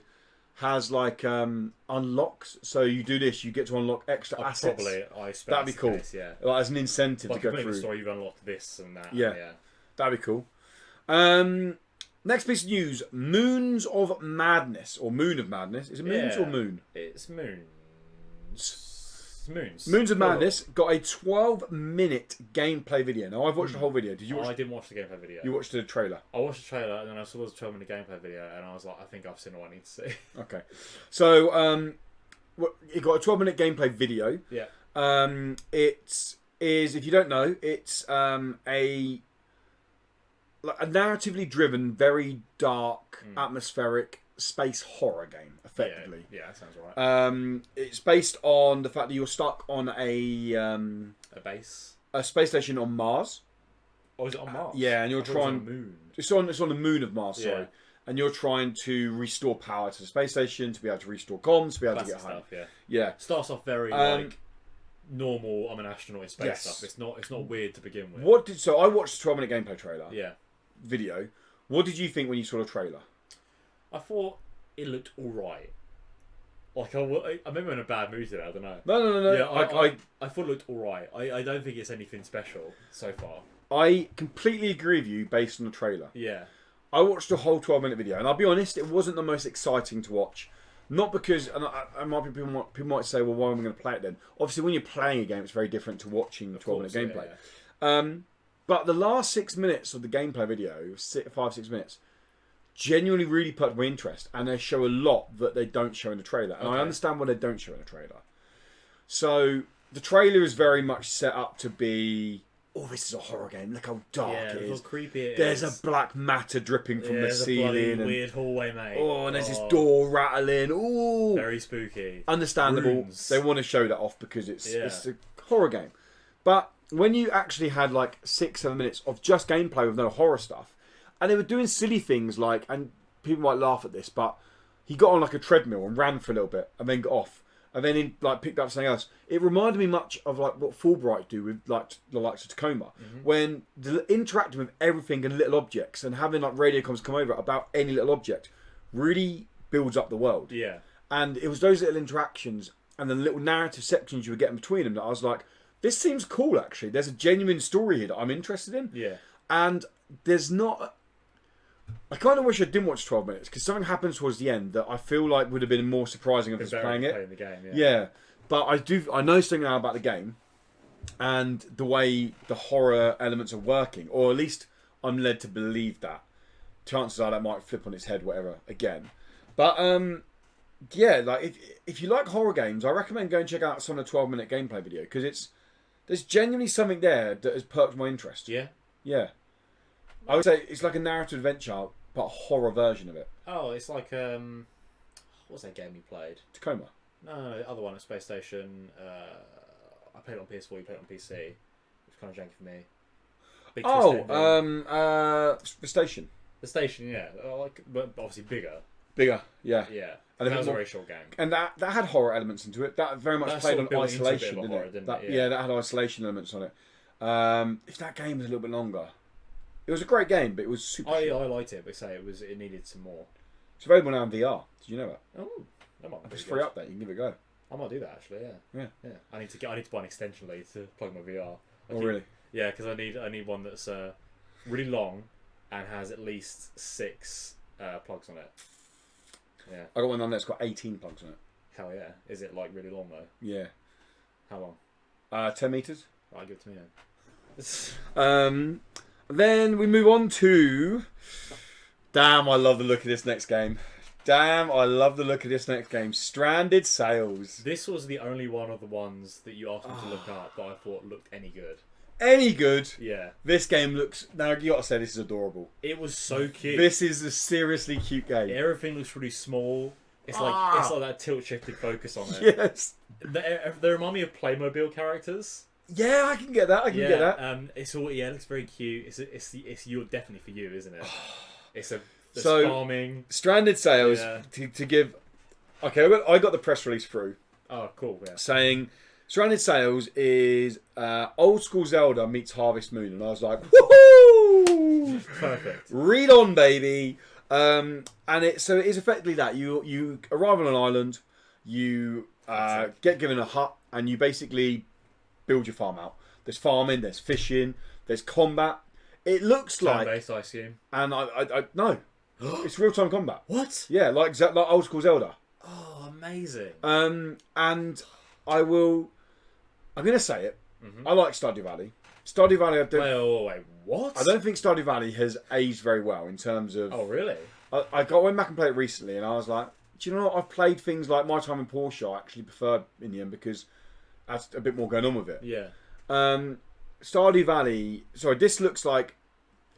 Speaker 1: has like unlocks. So you do this, you get to unlock extra assets.
Speaker 2: Probably, I expect
Speaker 1: that'd be cool.
Speaker 2: Case, yeah.
Speaker 1: Like as an incentive to go through.
Speaker 2: The story, you've unlocked this and that.
Speaker 1: Yeah, that'd be cool. Next piece of news: Moons of Madness or Moon of Madness. Is it Moons or Moon?
Speaker 2: It's Moons. Moons.
Speaker 1: Moons of Madness got a 12-minute gameplay video. Now, I've watched the whole video. Did you watch?
Speaker 2: I didn't watch the gameplay video.
Speaker 1: You watched the trailer?
Speaker 2: I watched the trailer and then I saw the 12-minute gameplay video and I was like, I think I've seen all I need to see.
Speaker 1: Okay. So, it got a 12-minute gameplay video.
Speaker 2: Yeah.
Speaker 1: It is, if you don't know, it's a narratively driven, very dark, atmospheric space horror game, effectively.
Speaker 2: Yeah, that sounds right.
Speaker 1: It's based on the fact that you're stuck on a
Speaker 2: base,
Speaker 1: a space station on Mars.
Speaker 2: Oh, is it on Mars?
Speaker 1: Yeah, and you're trying.
Speaker 2: It was on the moon.
Speaker 1: It's on the moon of Mars. Sorry, and you're trying to restore power to the space station to be able to restore comms, to be able
Speaker 2: Classic
Speaker 1: to get home.
Speaker 2: Stuff,
Speaker 1: Yeah.
Speaker 2: Starts off very like normal. I'm an astronaut in space stuff. It's not weird to begin with.
Speaker 1: So I watched the 12-minute gameplay trailer.
Speaker 2: Yeah.
Speaker 1: Video. What did you think when you saw the trailer?
Speaker 2: I thought it looked alright. Like I remember in a bad mood today. I don't know.
Speaker 1: No.
Speaker 2: Yeah, I thought it looked alright. I don't think it's anything special so far.
Speaker 1: I completely agree with you based on the trailer.
Speaker 2: Yeah.
Speaker 1: I watched the whole 12-minute video, and I'll be honest, it wasn't the most exciting to watch. Not because, and people might say, well, why am I going to play it then? Obviously, when you're playing a game, it's very different to watching 12-minute gameplay.
Speaker 2: Yeah.
Speaker 1: But the last 6 minutes of the gameplay video, 5-6 minutes, genuinely really perked my interest, and they show a lot that they don't show in the trailer. And I understand why they don't show in the trailer. So the trailer is very much set up to be, oh, this is a horror game. Look how dark it is.
Speaker 2: How creepy it
Speaker 1: There's
Speaker 2: is.
Speaker 1: a black matter dripping from the
Speaker 2: There's
Speaker 1: ceiling.
Speaker 2: a weird hallway, mate.
Speaker 1: Oh, and there's this door rattling. Oh,
Speaker 2: very spooky.
Speaker 1: Understandable.
Speaker 2: Rooms.
Speaker 1: They want to show that off because it's a horror game. But when you actually had like 6-7 minutes of just gameplay with no horror stuff, and they were doing silly things like, and people might laugh at this, but he got on like a treadmill and ran for a little bit and then got off. And then he like picked up something else. It reminded me much of like what Fulbright do with like the likes of Tacoma, when interacting with everything and little objects and having like radio comms come over about any little object really builds up the world.
Speaker 2: Yeah.
Speaker 1: And it was those little interactions and the little narrative sections you were getting between them that I was like, this seems cool actually. There's a genuine story here that I'm interested in.
Speaker 2: Yeah.
Speaker 1: And there's not. I kind of wish I didn't watch 12 minutes because something happens towards the end that I feel like would have been more surprising if I was playing it.
Speaker 2: Playing the game,
Speaker 1: yeah, but I know something now about the game and the way the horror elements are working, or at least I'm led to believe that. Chances are that might flip on its head, whatever, again. But yeah, like if you like horror games, I recommend going and check out some of the 12-minute gameplay video because there's genuinely something there that has perked my interest.
Speaker 2: Yeah.
Speaker 1: Yeah. I would say it's like a narrative adventure, but a horror version of it.
Speaker 2: Oh, it's like what was that game you played?
Speaker 1: Tacoma.
Speaker 2: No, the other one at Space Station. I played it on PS4. You played it on PC. It was kind of janky for me. Big
Speaker 1: The Station.
Speaker 2: The Station, yeah, but obviously bigger.
Speaker 1: Bigger, yeah.
Speaker 2: Yeah,
Speaker 1: and
Speaker 2: that was a very short game.
Speaker 1: And that had horror elements into it. That very much played on isolation, didn't it?
Speaker 2: Yeah,
Speaker 1: that had isolation elements on it. If that game was a little bit longer. It was a great game, but it was super short.
Speaker 2: I liked it, but say it needed some more.
Speaker 1: It's available now in VR. Did you know that?
Speaker 2: Oh, that might be
Speaker 1: it's free update. You can give it a go.
Speaker 2: I might do that actually. Yeah. I need to buy an extension lead to plug my VR.
Speaker 1: Really?
Speaker 2: Yeah, because I need one that's really long and has at least 6 plugs on it. Yeah.
Speaker 1: I got one on that's got 18 plugs on it.
Speaker 2: Hell yeah! Is it like really long though?
Speaker 1: Yeah.
Speaker 2: How long?
Speaker 1: 10 meters.
Speaker 2: I'll give it to me then.
Speaker 1: Then we move on to. Damn, I love the look of this next game. Stranded Sails.
Speaker 2: This was the only one of the ones that you asked me to look up that I thought looked any good.
Speaker 1: Any good?
Speaker 2: Yeah.
Speaker 1: This game looks. Now you gotta say this is adorable.
Speaker 2: It was so cute.
Speaker 1: This is a seriously cute game.
Speaker 2: Everything looks really small. It's like that tilt shifted focus on it.
Speaker 1: Yes.
Speaker 2: They remind me of Playmobil characters.
Speaker 1: Yeah, I can get that. I can get that.
Speaker 2: It's all it looks very cute. It's definitely for you, isn't it? It's farming.
Speaker 1: Stranded Sails to give. Okay, I got the press release through.
Speaker 2: Oh, cool. Yeah.
Speaker 1: Saying Stranded Sails is old school Zelda meets Harvest Moon, and I was like, woohoo!
Speaker 2: Perfect.
Speaker 1: Read on, baby. And it is effectively that you arrive on an island, you get given a hut, and you basically build your farm out. There's farming, there's fishing, there's combat. It looks like
Speaker 2: turn-based, I assume.
Speaker 1: And I no, it's real time combat.
Speaker 2: What?
Speaker 1: Yeah, like old school Zelda.
Speaker 2: Oh, amazing.
Speaker 1: And I will. I'm going to say it. I like Stardew Valley. Stardew Valley...
Speaker 2: Wait, what?
Speaker 1: I don't think Stardew Valley has aged very well in terms of...
Speaker 2: Oh, really?
Speaker 1: I went back and played it recently, and I was like, do you know what? I've played things like My Time in Porsche. I actually preferred in the end because that's a bit more going on with it.
Speaker 2: Yeah.
Speaker 1: Stardew Valley... Sorry, this looks like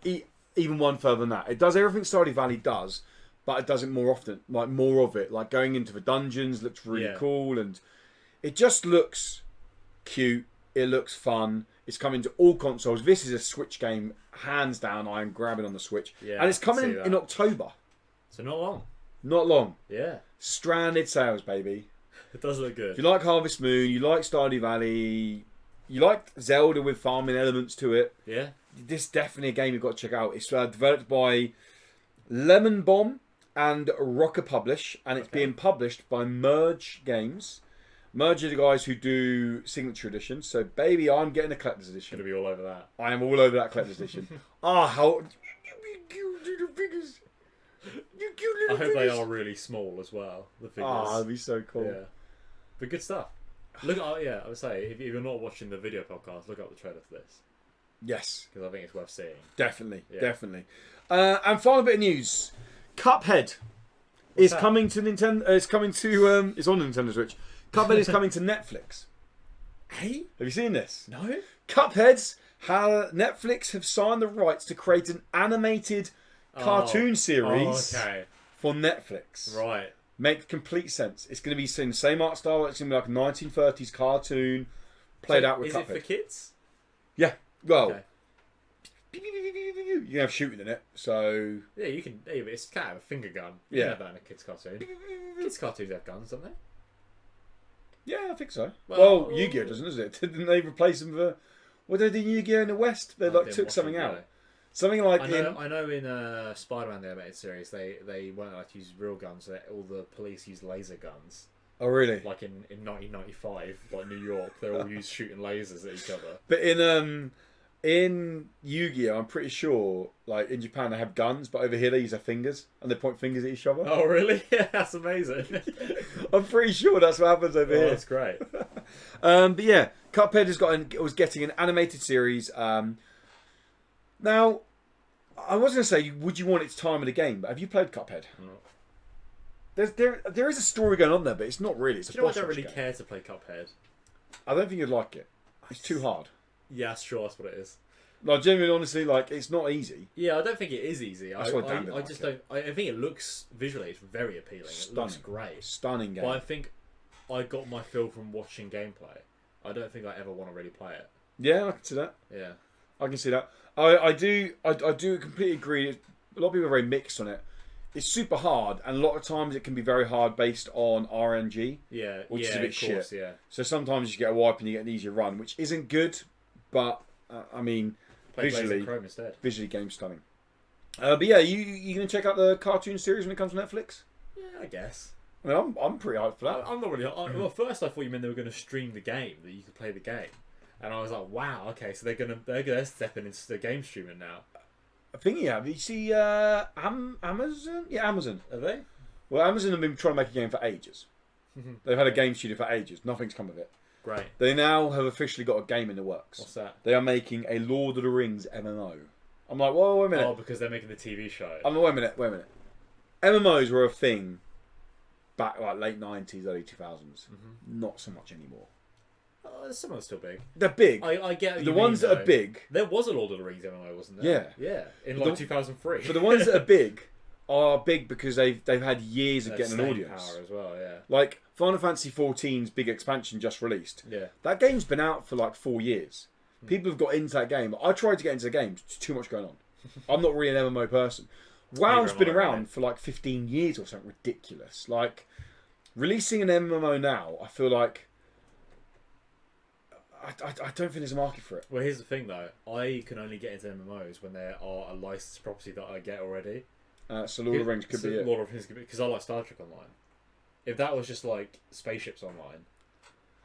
Speaker 1: even one further than that. It does everything Stardew Valley does, but it does it more often. Like, more of it. Like, going into the dungeons looks really cool, and it just looks cute. It looks fun. It's coming to all consoles. This is a Switch game, hands down. I am grabbing on the Switch.
Speaker 2: Yeah,
Speaker 1: and it's coming in October.
Speaker 2: So not long.
Speaker 1: Not long.
Speaker 2: Yeah.
Speaker 1: Stranded sales, baby.
Speaker 2: It does look good.
Speaker 1: If you like Harvest Moon, you like Stardew Valley, you like Zelda with farming elements to it.
Speaker 2: Yeah.
Speaker 1: This is definitely a game you've got to check out. It's developed by Lemon Bomb and Rocker Publish, and it's being published by Merge Games. Merge are the guys who do Signature Editions. So, baby, I'm getting a Collector's Edition.
Speaker 2: Gonna be all over that.
Speaker 1: I am all over that Collector's Edition. How... cute little figures. You cute little
Speaker 2: I hope
Speaker 1: figures.
Speaker 2: they are really small as well, the figures.
Speaker 1: That'd be so cool.
Speaker 2: Yeah. But good stuff. Look at, I would say, if you're not watching the video podcast, look up the trailer for this.
Speaker 1: Yes.
Speaker 2: Because I think it's worth seeing.
Speaker 1: Definitely. And final bit of news. Cuphead is coming to Nintendo. It's coming to. It's on the Nintendo Switch. Cuphead is coming to Netflix.
Speaker 2: Hey?
Speaker 1: Have you seen this?
Speaker 2: No.
Speaker 1: Cuphead's how Netflix have signed the rights to create an animated cartoon series for Netflix.
Speaker 2: Right.
Speaker 1: Makes complete sense. It's going to be the same art style. It's going to be like a 1930s cartoon played out with Cuphead.
Speaker 2: Is it for kids?
Speaker 1: Yeah. Well, you can have shooting in it, so...
Speaker 2: Yeah, you can... Yeah, but it's kind of a finger gun. You can have that in a kid's cartoon. Kids' cartoons have guns, don't they?
Speaker 1: Yeah, I think so. Well, Yu-Gi-Oh! Doesn't, is it? Didn't they replace them for... What did they do in Yu-Gi-Oh! In the West? They took something out. Something like...
Speaker 2: I know in Spider-Man, the animated series, they weren't allowed to use real guns. All the police used laser guns.
Speaker 1: Oh, really?
Speaker 2: Like in 1995, like New York, they all used shooting lasers at each other.
Speaker 1: But in Yu-Gi-Oh! I'm pretty sure, like, in Japan they have guns, but over here they use their fingers, and they point fingers at each other.
Speaker 2: Oh, really? Yeah, that's amazing.
Speaker 1: I'm pretty sure that's what happens over here.
Speaker 2: That's great.
Speaker 1: But yeah, Cuphead was getting an animated series. Now, I was going to say, would you want its time in the game? But have you played Cuphead? No. There is a story going on there, but it's not really. It's
Speaker 2: I don't really care to play Cuphead.
Speaker 1: I don't think you'd like it. It's too hard.
Speaker 2: Yeah, sure, that's what it is.
Speaker 1: Like, genuinely, honestly, like, it's not easy.
Speaker 2: Yeah, I don't think it is easy.
Speaker 1: That's what Dan
Speaker 2: I just don't. I think it looks visually, it's very appealing. It looks great.
Speaker 1: Stunning game.
Speaker 2: But I think I got my feel from watching gameplay. I don't think I ever want to really play it.
Speaker 1: Yeah, I can see that.
Speaker 2: Yeah,
Speaker 1: I can see that. I do completely agree. A lot of people are very mixed on it. It's super hard, and a lot of times it can be very hard based on RNG.
Speaker 2: Yeah,
Speaker 1: which is a bit shit.
Speaker 2: Yeah.
Speaker 1: So sometimes you get a wipe and you get an easier run, which isn't good. But I mean, visually, game's stunning. But yeah, you gonna check out the cartoon series when it comes to Netflix?
Speaker 2: Yeah, I guess.
Speaker 1: I mean, I'm pretty hyped for that.
Speaker 2: I'm not really. Well, first I thought you meant they were going to stream the game, that you could play the game, and I was like, wow, okay, so they're gonna step into the game streaming now.
Speaker 1: I think you see Amazon? Yeah, Amazon.
Speaker 2: Are they?
Speaker 1: Well, Amazon have been trying to make a game for ages. They've had a game studio for ages. Nothing's come of it.
Speaker 2: Great.
Speaker 1: They now have officially got a game in the works.
Speaker 2: What's that?
Speaker 1: They are making a Lord of the Rings MMO. I'm like, whoa, wait a minute.
Speaker 2: Oh, because they're making the TV show.
Speaker 1: I'm like, wait a minute. MMOs were a thing back like late 90s, early 2000s. Not so much anymore.
Speaker 2: Some are still big.
Speaker 1: They're big.
Speaker 2: I get what
Speaker 1: the
Speaker 2: you
Speaker 1: ones
Speaker 2: mean,
Speaker 1: that are big.
Speaker 2: There was a Lord of the Rings MMO, wasn't there?
Speaker 1: Yeah.
Speaker 2: In like 2003.
Speaker 1: But the ones that are big because they've had years of getting an audience.
Speaker 2: Power as well, yeah.
Speaker 1: Like Final Fantasy XIV's big expansion just released.
Speaker 2: Yeah.
Speaker 1: That game's been out for like 4 years. People have got into that game. I tried to get into the game. There's too much going on. I'm not really an MMO person. WoW's been around for like 15 years or something ridiculous. Like, releasing an MMO now, I feel like I don't think there's a market for it.
Speaker 2: Well, here's the thing though. I can only get into MMOs when there are a licensed property that I get already.
Speaker 1: So Lord of the Rings could be it.
Speaker 2: Lord of the Rings could be, because I like Star Trek Online. If that was just like Spaceships Online,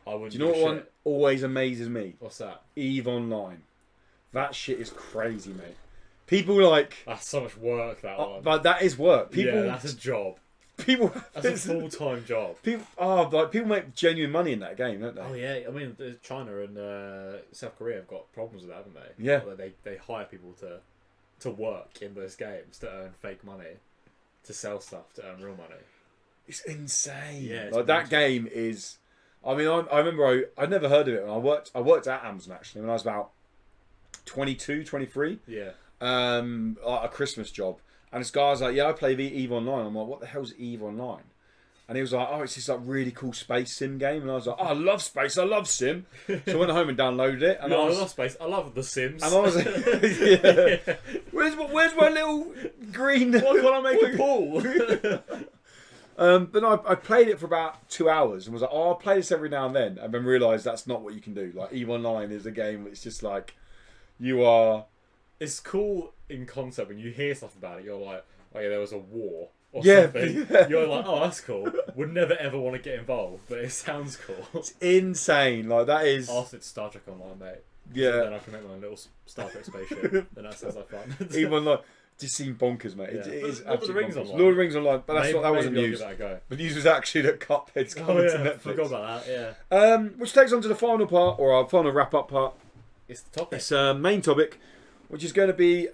Speaker 2: I wouldn't.
Speaker 1: Do you know what one always amazes me?
Speaker 2: What's that?
Speaker 1: EVE Online. That shit is crazy, mate. People like...
Speaker 2: That's so much work, that one.
Speaker 1: But that is work. People,
Speaker 2: yeah, that's a job.
Speaker 1: People.
Speaker 2: That's a full-time job.
Speaker 1: People make genuine money in that game, don't they?
Speaker 2: Oh yeah, I mean China and South Korea have got problems with that, haven't they?
Speaker 1: Yeah.
Speaker 2: They hire people to work in those games to earn fake money, to sell stuff to earn real money.
Speaker 1: It's insane.
Speaker 2: Yeah,
Speaker 1: like that game is. I mean, I remember I'd never heard of it when I worked at Amazon actually when I was about 22, 23.
Speaker 2: Yeah.
Speaker 1: Like a Christmas job, and this guy was like, "Yeah, I play EVE Online." I'm like, "What the hell's EVE Online?" And he was like, "Oh, it's this like really cool space sim game." And I was like, "Oh, I love space. I love sim." So I went home and downloaded it. And
Speaker 2: I love space. I love the Sims.
Speaker 1: And I was like, yeah. Where's my little green?
Speaker 2: Why can't I make a pool?
Speaker 1: But no, I played it for about 2 hours and was like, "Oh, I'll play this every now and then," and then realised that's not what you can do. Like EVE Online is a game that's just like you are.
Speaker 2: It's cool in concept when you hear stuff about it. You're like, "Oh yeah, there was a war." Or
Speaker 1: Yeah,
Speaker 2: something.
Speaker 1: yeah.
Speaker 2: You're like, "Oh, that's cool." Would never ever want to get involved, but it sounds cool.
Speaker 1: It's insane. Like that is.
Speaker 2: After it's Star Trek Online, mate.
Speaker 1: Yeah.
Speaker 2: Then I can make my own little Star Trek spaceship, and that sounds like fun.
Speaker 1: EVE Online just seemed bonkers, mate.
Speaker 2: Yeah.
Speaker 1: It is
Speaker 2: Lord of the Rings
Speaker 1: absolutely bonkers.
Speaker 2: Online.
Speaker 1: Lord of the Rings Online, but that's
Speaker 2: Maybe,
Speaker 1: that wasn't
Speaker 2: maybe
Speaker 1: news.
Speaker 2: I'll give that a go.
Speaker 1: The news was actually that Cuphead's coming to
Speaker 2: I
Speaker 1: Netflix.
Speaker 2: forgot about that. Yeah.
Speaker 1: Which takes on to the final part, or our final wrap-up part.
Speaker 2: It's the topic.
Speaker 1: It's main topic, which is going to be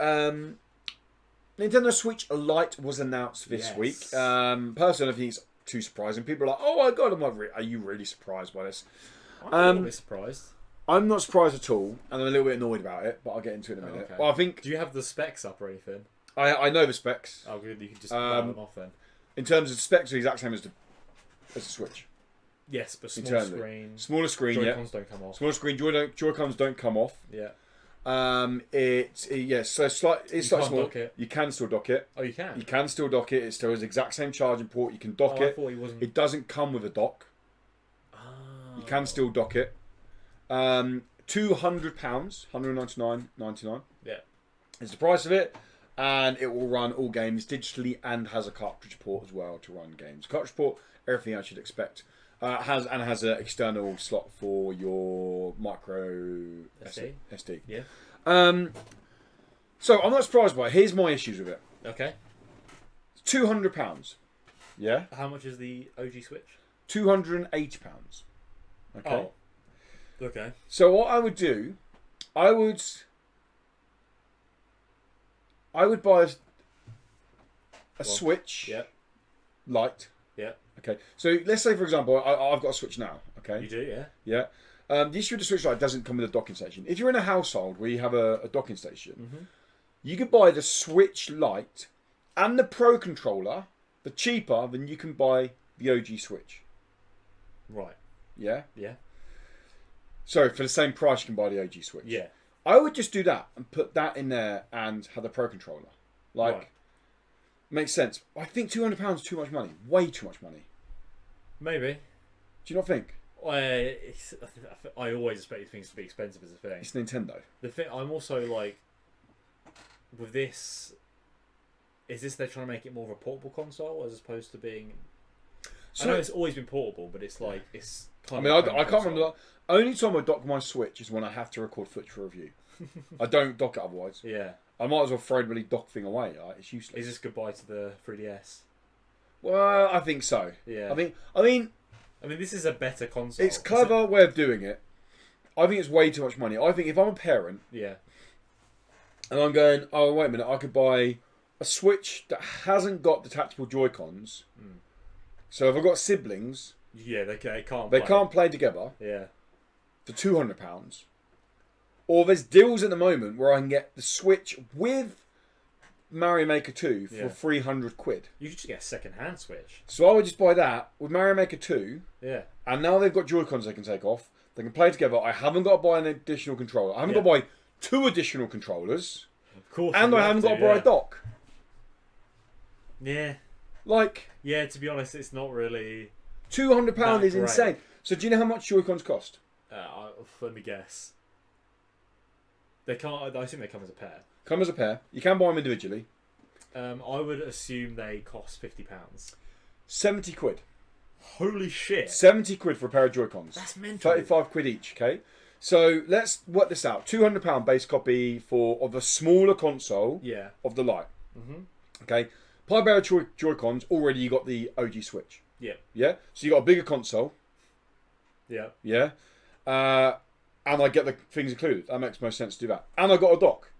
Speaker 1: Nintendo Switch Lite was announced this week. Personally, I don't think it's too surprising. People are like, "Oh my god!" I'm like, "Are you really surprised by this?"
Speaker 2: I'm a little bit surprised.
Speaker 1: I'm not surprised at all, and I'm a little bit annoyed about it, but I'll get into it in a minute.
Speaker 2: Okay.
Speaker 1: But I think
Speaker 2: Do you have the specs up or anything?
Speaker 1: I know the specs.
Speaker 2: Oh, good. You can just rattle them off then.
Speaker 1: In terms of specs, they're the exact same as the Switch.
Speaker 2: Yes, but small
Speaker 1: Internally.
Speaker 2: screen.
Speaker 1: Smaller screen,
Speaker 2: Joy-Cons don't come off.
Speaker 1: Smaller screen. Joy-Cons don't come off.
Speaker 2: Yeah.
Speaker 1: So it's slightly
Speaker 2: can't
Speaker 1: small.
Speaker 2: dock it.
Speaker 1: You can still dock it.
Speaker 2: Oh, you can.
Speaker 1: You can still dock it. It still has the exact same charging port. You can dock
Speaker 2: I
Speaker 1: it.
Speaker 2: thought he wasn't.
Speaker 1: It doesn't come with a dock.
Speaker 2: Oh.
Speaker 1: You can still dock it. £200, £199.99.
Speaker 2: Yeah.
Speaker 1: Is the price of it, and it will run all games digitally and has a cartridge port as well to run games. Cartridge port, everything I should expect. Has an external slot for your micro SD.
Speaker 2: Yeah.
Speaker 1: So I'm not surprised by it. Here's my issues with it.
Speaker 2: Okay.
Speaker 1: £200. Yeah.
Speaker 2: How much is the OG Switch?
Speaker 1: £280. Okay.
Speaker 2: Oh. Okay.
Speaker 1: So what I would do, I would buy a Switch Lite.
Speaker 2: Yeah.
Speaker 1: Okay. So let's say, for example, I've got a Switch now. Okay.
Speaker 2: You do, yeah.
Speaker 1: Yeah. The issue with the Switch Lite doesn't come with a docking station. If you're in a household where you have a docking station, you could buy the Switch Lite and the Pro controller for cheaper than you can buy the OG Switch.
Speaker 2: Right.
Speaker 1: Yeah.
Speaker 2: Yeah.
Speaker 1: So for the same price, you can buy the OG Switch.
Speaker 2: Yeah.
Speaker 1: I would just do that and put that in there and have the Pro controller. Makes sense. I think £200 is too much money. Way too much money.
Speaker 2: Maybe.
Speaker 1: Do you not think?
Speaker 2: I always expect things to be expensive as a thing.
Speaker 1: It's Nintendo.
Speaker 2: The thing I'm also like with this. Is this they're trying to make it more of a portable console as opposed to being? So, I know it's always been portable, but it's like it's. Kind of
Speaker 1: I can't remember. Only time I dock my Switch is when I have to record footage for review. I don't dock it otherwise.
Speaker 2: Yeah.
Speaker 1: I might as well throw the bloody dock thing away. Right? It's useless.
Speaker 2: Is this goodbye to the 3DS?
Speaker 1: Well, I think so.
Speaker 2: Yeah.
Speaker 1: I mean,
Speaker 2: this is a better console.
Speaker 1: it's a clever way of doing it. I think it's way too much money. I think if I'm a parent,
Speaker 2: yeah,
Speaker 1: and I'm going, oh wait a minute, I could buy a Switch that hasn't got the tactical Joy-Cons. So if I've got siblings,
Speaker 2: yeah, they can't.
Speaker 1: They can't play together.
Speaker 2: Yeah.
Speaker 1: For £200. Or there's deals at the moment where I can get the Switch with Mario Maker 2 for £300.
Speaker 2: You could just get a second-hand Switch.
Speaker 1: So I would just buy that with Mario Maker 2.
Speaker 2: Yeah.
Speaker 1: And now they've got Joy-Cons they can take off. They can play together. I haven't got to buy an additional controller. I haven't got to buy 2 additional controllers.
Speaker 2: Of course.
Speaker 1: And I haven't got to buy a dock.
Speaker 2: Yeah.
Speaker 1: Yeah,
Speaker 2: to be honest, it's not really...
Speaker 1: £200 is insane. So do you know how much Joy-Cons cost?
Speaker 2: Let me guess. They can't. I assume they come as a pair.
Speaker 1: Come as a pair. You can buy them individually.
Speaker 2: I would assume they cost £50.
Speaker 1: £70.
Speaker 2: Holy shit!
Speaker 1: £70 for a pair of Joy-Cons.
Speaker 2: That's mental.
Speaker 1: £35 each. Okay. So let's work this out. £200 base copy of a smaller console.
Speaker 2: Yeah.
Speaker 1: Of the Lite. Okay. Pi Bearer Joy-Cons, already you got the OG Switch.
Speaker 2: Yeah.
Speaker 1: Yeah? So you got a bigger console.
Speaker 2: Yeah.
Speaker 1: Yeah? And I get the things included. That makes most sense to do that. And I got a dock.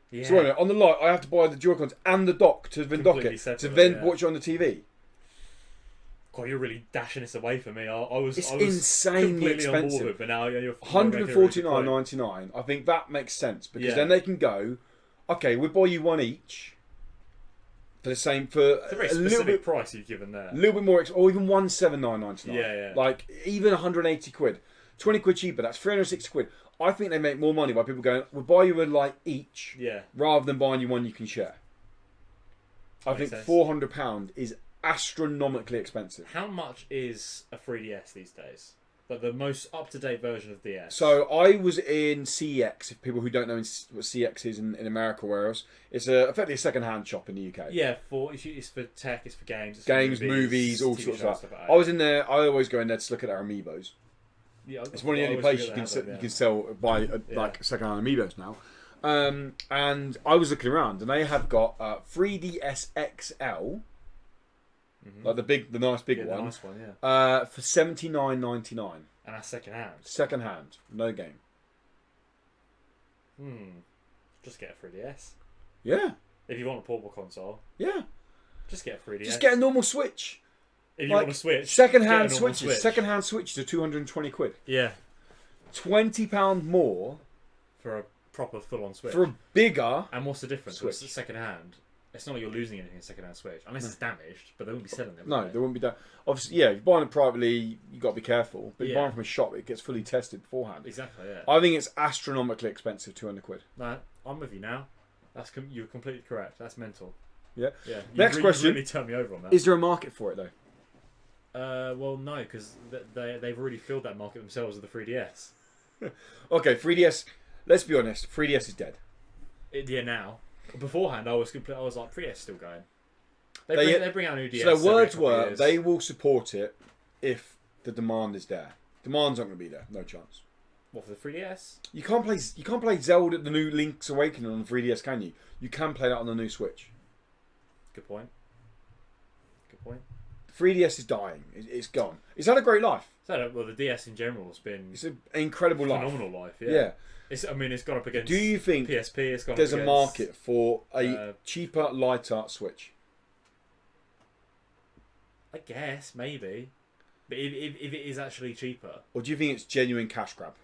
Speaker 2: Yeah.
Speaker 1: So wait a minute, on the Lite, I have to buy the Joy-Cons and the dock to then dock it. To then watch it on the TV.
Speaker 2: God, you're really dashing this away from me. I was
Speaker 1: insanely expensive.
Speaker 2: On board with it, but now you're
Speaker 1: $149.99. I think that makes sense because then they can go, okay, we'll buy you one each for the same
Speaker 2: it's a very specific price you've given there.
Speaker 1: A little bit more, or even $179.99.
Speaker 2: Yeah.
Speaker 1: Like even 180 quid, 20 quid cheaper. That's 360 quid. I think they make more money by people going, we'll buy you a Lite each, rather than buying you one you can share. I think £400 is astronomically expensive.
Speaker 2: How much is a 3DS these days? Like the most up-to-date version of DS.
Speaker 1: So I was in CEX. If people who don't know what CEX is in America or else, it's effectively a second-hand shop in the UK.
Speaker 2: Yeah, it's for tech, it's for games. It's
Speaker 1: games,
Speaker 2: for
Speaker 1: movies, all
Speaker 2: TV
Speaker 1: sorts of stuff.
Speaker 2: Like
Speaker 1: I was in there. I always go in there to look at their amiibos.
Speaker 2: Yeah,
Speaker 1: it's one of the only places you can sell buy like second-hand amiibos now. And I was looking around, and they have got 3DS XL. Like the nice big one.
Speaker 2: The nice one, yeah.
Speaker 1: For $79.99.
Speaker 2: And that's second hand.
Speaker 1: Second hand, no game.
Speaker 2: Just get a 3DS.
Speaker 1: Yeah.
Speaker 2: If you want a portable console.
Speaker 1: Yeah.
Speaker 2: Just get a 3DS.
Speaker 1: Just get a normal Switch.
Speaker 2: If you want a Switch.
Speaker 1: Second hand Switches. Second hand Switches are 220 quid.
Speaker 2: Yeah.
Speaker 1: £20 more
Speaker 2: for a proper full on Switch.
Speaker 1: For a bigger.
Speaker 2: And what's the difference?
Speaker 1: Switch.
Speaker 2: It's second hand. It's not like you're losing anything in second-hand Switch. Unless it's damaged, but they won't be selling them.
Speaker 1: No, they won't be damaged. Obviously, yeah, if you're buying it privately, you've got to be careful. But if you're buying from a shop, it gets fully tested beforehand.
Speaker 2: Exactly, yeah.
Speaker 1: I think it's astronomically expensive, 200 quid.
Speaker 2: No, I'm with you now. You're completely correct. That's mental.
Speaker 1: Yeah.
Speaker 2: Yeah.
Speaker 1: Next question.
Speaker 2: You really turned me over on that.
Speaker 1: Is there a market for it,
Speaker 2: though? Well, no, because they've already filled that market themselves with the 3DS.
Speaker 1: Okay, 3DS, let's be honest, 3DS is dead.
Speaker 2: Yeah, now. Beforehand, I was like, 3DS still going. They bring out a new DS.
Speaker 1: So their words were, they will support it if the demand is there. Demand's not going to be there. No chance.
Speaker 2: What, for the 3DS?
Speaker 1: You can't play Zelda, the new Link's Awakening on the 3DS, can you? You can play that on the new Switch.
Speaker 2: Good point.
Speaker 1: 3DS is dying. It's gone. It's had a great life.
Speaker 2: Well, the DS in general has been...
Speaker 1: It's an incredible
Speaker 2: phenomenal life, yeah. It's gone up against...
Speaker 1: Do you think
Speaker 2: PSP? It's gone
Speaker 1: there's
Speaker 2: up
Speaker 1: a market for a cheaper, lighter Switch?
Speaker 2: I guess, maybe. But if it is actually cheaper...
Speaker 1: Or do you think it's genuine cash grab?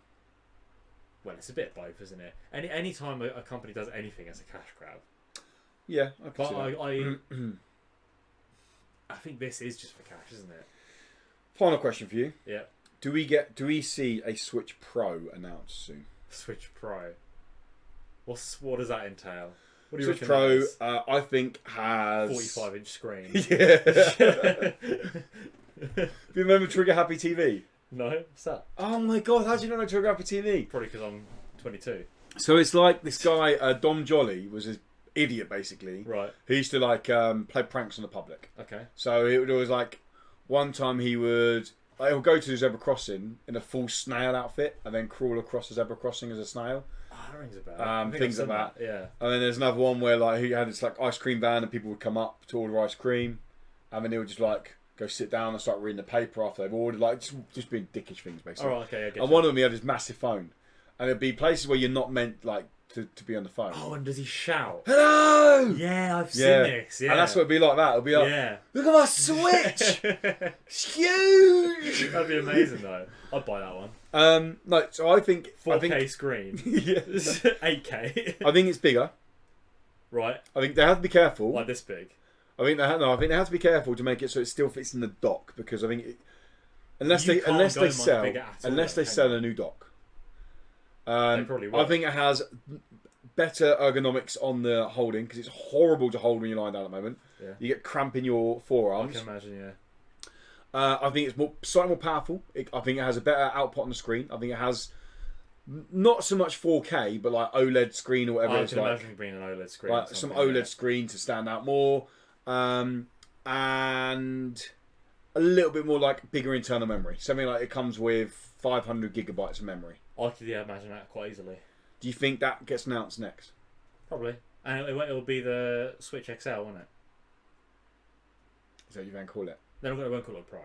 Speaker 2: Well, it's a bit both, isn't it? Any time a company does anything, it's a cash grab.
Speaker 1: Yeah, I can see that.
Speaker 2: I think this is just for cash, isn't it?
Speaker 1: Final question for you.
Speaker 2: Yeah.
Speaker 1: Do we see a Switch Pro announced soon?
Speaker 2: Switch Pro. What does that entail? What do
Speaker 1: you Switch Pro, I think, has
Speaker 2: 45-inch screen.
Speaker 1: Yeah. Do you remember Trigger Happy TV?
Speaker 2: No, what's that?
Speaker 1: Oh my god, how do you not know Trigger Happy TV?
Speaker 2: Probably because I'm 22.
Speaker 1: So it's like this guy, Dom Jolly, was an idiot basically.
Speaker 2: Right.
Speaker 1: He used to play pranks on the public.
Speaker 2: Okay.
Speaker 1: So it was like one time he'll go to the zebra crossing in a full snail outfit and then crawl across the zebra crossing as a snail.
Speaker 2: Oh, that rings a bell.
Speaker 1: Things like that.
Speaker 2: Yeah.
Speaker 1: And then there's another one where he had this ice cream van and people would come up to order ice cream, and then he would just go sit down and start reading the paper after they've ordered, just being dickish things basically.
Speaker 2: Oh, okay. I get
Speaker 1: and one of them he had his massive phone, and it'd be places where you're not meant to be on the phone.
Speaker 2: Oh, and does he shout?
Speaker 1: Hello!
Speaker 2: Yeah, I've seen this. Yeah.
Speaker 1: And that's what it'd be like that. It'd be like, look at my Switch! It's huge!
Speaker 2: That'd be amazing though. I'd buy that one.
Speaker 1: No, so I think
Speaker 2: 4K screen.
Speaker 1: Yeah.
Speaker 2: 8K.
Speaker 1: I think it's bigger.
Speaker 2: Right.
Speaker 1: I think they have to be careful.
Speaker 2: Like this big.
Speaker 1: I think they have to be careful to make it so it still fits in the dock, because I think unless they sell a new dock.
Speaker 2: They probably will.
Speaker 1: I think it has better ergonomics on the holding, because it's horrible to hold when you're lying down at the moment.
Speaker 2: Yeah.
Speaker 1: You get cramp in your forearms.
Speaker 2: I can imagine, yeah.
Speaker 1: I think it's slightly more powerful. I think it has a better output on the screen. I think it has not so much 4K, but OLED screen or whatever it's like.
Speaker 2: I can imagine bringing an OLED screen.
Speaker 1: Some OLED screen to stand out more. And a little bit more bigger internal memory. Something it comes with 500 gigabytes of memory.
Speaker 2: I could imagine that quite easily.
Speaker 1: Do you think that gets announced next?
Speaker 2: Probably. And it'll be the Switch XL, won't it?
Speaker 1: So you then call it.
Speaker 2: They're not going to call it a Pro.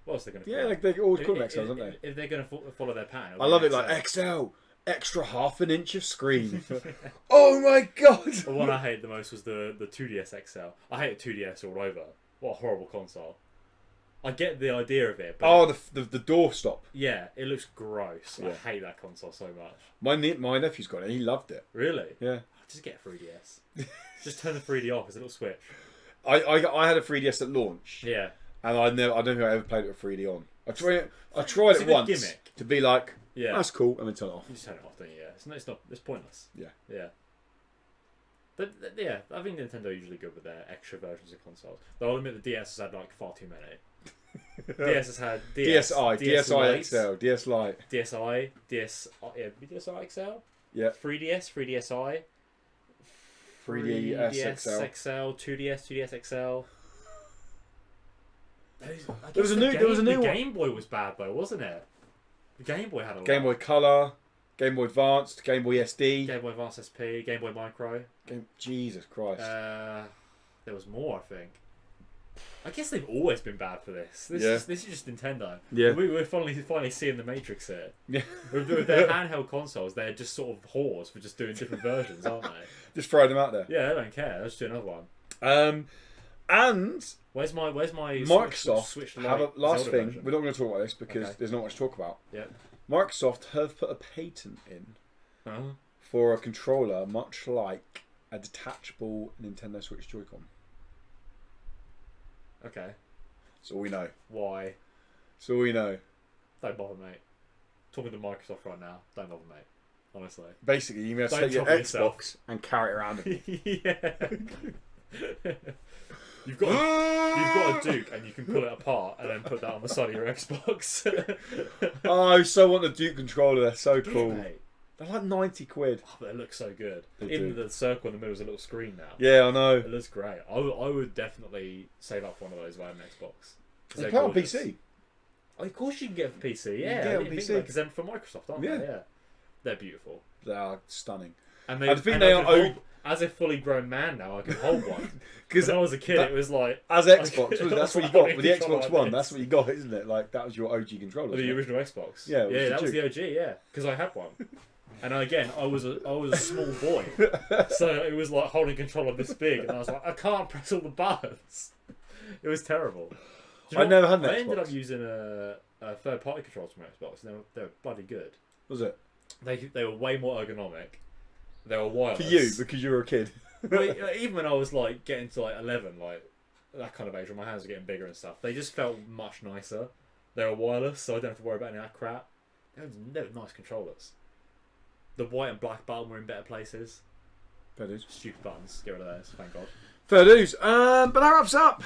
Speaker 2: What else are they going to call
Speaker 1: Yeah,
Speaker 2: it?
Speaker 1: they always call them XLs, aren't they?
Speaker 2: If they're going to follow their pattern.
Speaker 1: I love it, like XL, extra half an inch of screen. Oh my god!
Speaker 2: The one I hated the most was the 2DS XL. I hated 2DS all over. What a horrible console. I get the idea of it, but...
Speaker 1: Oh, the door stop.
Speaker 2: Yeah, it looks gross.
Speaker 1: Yeah.
Speaker 2: I hate that console so much.
Speaker 1: My nephew's got it. He loved it.
Speaker 2: Really?
Speaker 1: Yeah.
Speaker 2: Just get a 3DS. Just turn the 3D off as a little Switch.
Speaker 1: I had a 3DS at launch.
Speaker 2: Yeah.
Speaker 1: And I don't think I ever played it with 3D on. I tried it once
Speaker 2: gimmick.
Speaker 1: to be like,
Speaker 2: Yeah.
Speaker 1: that's cool, and then turn it off.
Speaker 2: You just turn it off, don't you? Yeah. It's pointless.
Speaker 1: Yeah.
Speaker 2: Yeah. But yeah, I think Nintendo are usually good with their extra versions of consoles. Though I'll admit the DS has had like far too many. DS has had
Speaker 1: DSi, DSi XL, DS Lite.
Speaker 2: DSi, DSi XL?
Speaker 1: Yeah.
Speaker 2: 3DS, 3DSi.
Speaker 1: 3DS
Speaker 2: XL, 2DS, 2DS XL.
Speaker 1: There was a new
Speaker 2: the
Speaker 1: one.
Speaker 2: Game Boy was bad though, wasn't it? The Game Boy had a lot.
Speaker 1: Game Boy Color, Game Boy Advanced, Game Boy SD.
Speaker 2: Game Boy Advance SP, Game Boy Micro.
Speaker 1: Jesus Christ.
Speaker 2: There was more, I think. I guess they've always been bad for this. This is just Nintendo.
Speaker 1: Yeah.
Speaker 2: We're finally seeing the Matrix here.
Speaker 1: Yeah.
Speaker 2: With their handheld consoles, they're just sort of whores for just doing different versions, aren't they?
Speaker 1: Just throw them out there.
Speaker 2: Yeah, they don't care. Let's do another one.
Speaker 1: And
Speaker 2: where's my
Speaker 1: Microsoft
Speaker 2: Switch
Speaker 1: have a
Speaker 2: Lite
Speaker 1: last
Speaker 2: Zelda
Speaker 1: thing.
Speaker 2: version?
Speaker 1: We're not going to talk about this because
Speaker 2: Okay.
Speaker 1: there's not much to talk about.
Speaker 2: Yeah.
Speaker 1: Microsoft have put a patent in for a controller much like a detachable Nintendo Switch Joy-Con.
Speaker 2: Okay.
Speaker 1: That's all we know.
Speaker 2: Why?
Speaker 1: That's all we know.
Speaker 2: Don't bother, mate. Talking to Microsoft right now. Don't bother, mate. Honestly.
Speaker 1: Basically, you have to
Speaker 2: Don't
Speaker 1: take your
Speaker 2: trouble
Speaker 1: Xbox
Speaker 2: yourself.
Speaker 1: and carry it around with you.
Speaker 2: Yeah. You've got a Duke and you can pull it apart and then put that on the side of your Xbox.
Speaker 1: Oh, I so want the Duke controller. They're so cool.
Speaker 2: Mate.
Speaker 1: They're like 90 quid.
Speaker 2: Oh, but it looks so good.
Speaker 1: They
Speaker 2: Even
Speaker 1: do.
Speaker 2: the circle in the middle is a little screen now.
Speaker 1: Yeah, I know.
Speaker 2: It looks great. I would definitely save up for one of those via an Xbox.
Speaker 1: They play on PC.
Speaker 2: Oh, of course you can get it for PC. Yeah,
Speaker 1: get it on PC.
Speaker 2: Because they're from Microsoft, aren't
Speaker 1: Yeah.
Speaker 2: they? Yeah. They're beautiful.
Speaker 1: They are stunning.
Speaker 2: And
Speaker 1: I think they are
Speaker 2: as a fully grown man now, I can hold one.
Speaker 1: Because
Speaker 2: when I was a kid, it was like...
Speaker 1: As Xbox, that's what you got. With the
Speaker 2: holding
Speaker 1: Xbox
Speaker 2: control
Speaker 1: One, that's what you got, isn't it? Like, that was your OG controller.
Speaker 2: The
Speaker 1: wasn't it?
Speaker 2: original Xbox.
Speaker 1: Yeah,
Speaker 2: that was the OG, yeah. Because I had one. And again, I was a small boy. So it was like holding controller this big. And I was like, I can't press all the buttons. It was terrible. Do you know
Speaker 1: never had an
Speaker 2: I
Speaker 1: Xbox.
Speaker 2: ended up using a third-party controller from Xbox. And they were bloody good.
Speaker 1: Was it?
Speaker 2: They were way more ergonomic. They were wireless.
Speaker 1: For you, because you were a kid.
Speaker 2: Well, even when I was like getting to like 11, like that kind of age where my hands were getting bigger and stuff, they just felt much nicer. They were wireless, so I don't have to worry about any of that crap. They were nice controllers. The white and black button were in better places.
Speaker 1: Fair dues.
Speaker 2: Stupid buttons. Get rid of those. Thank God.
Speaker 1: Fair dues. But that wraps up.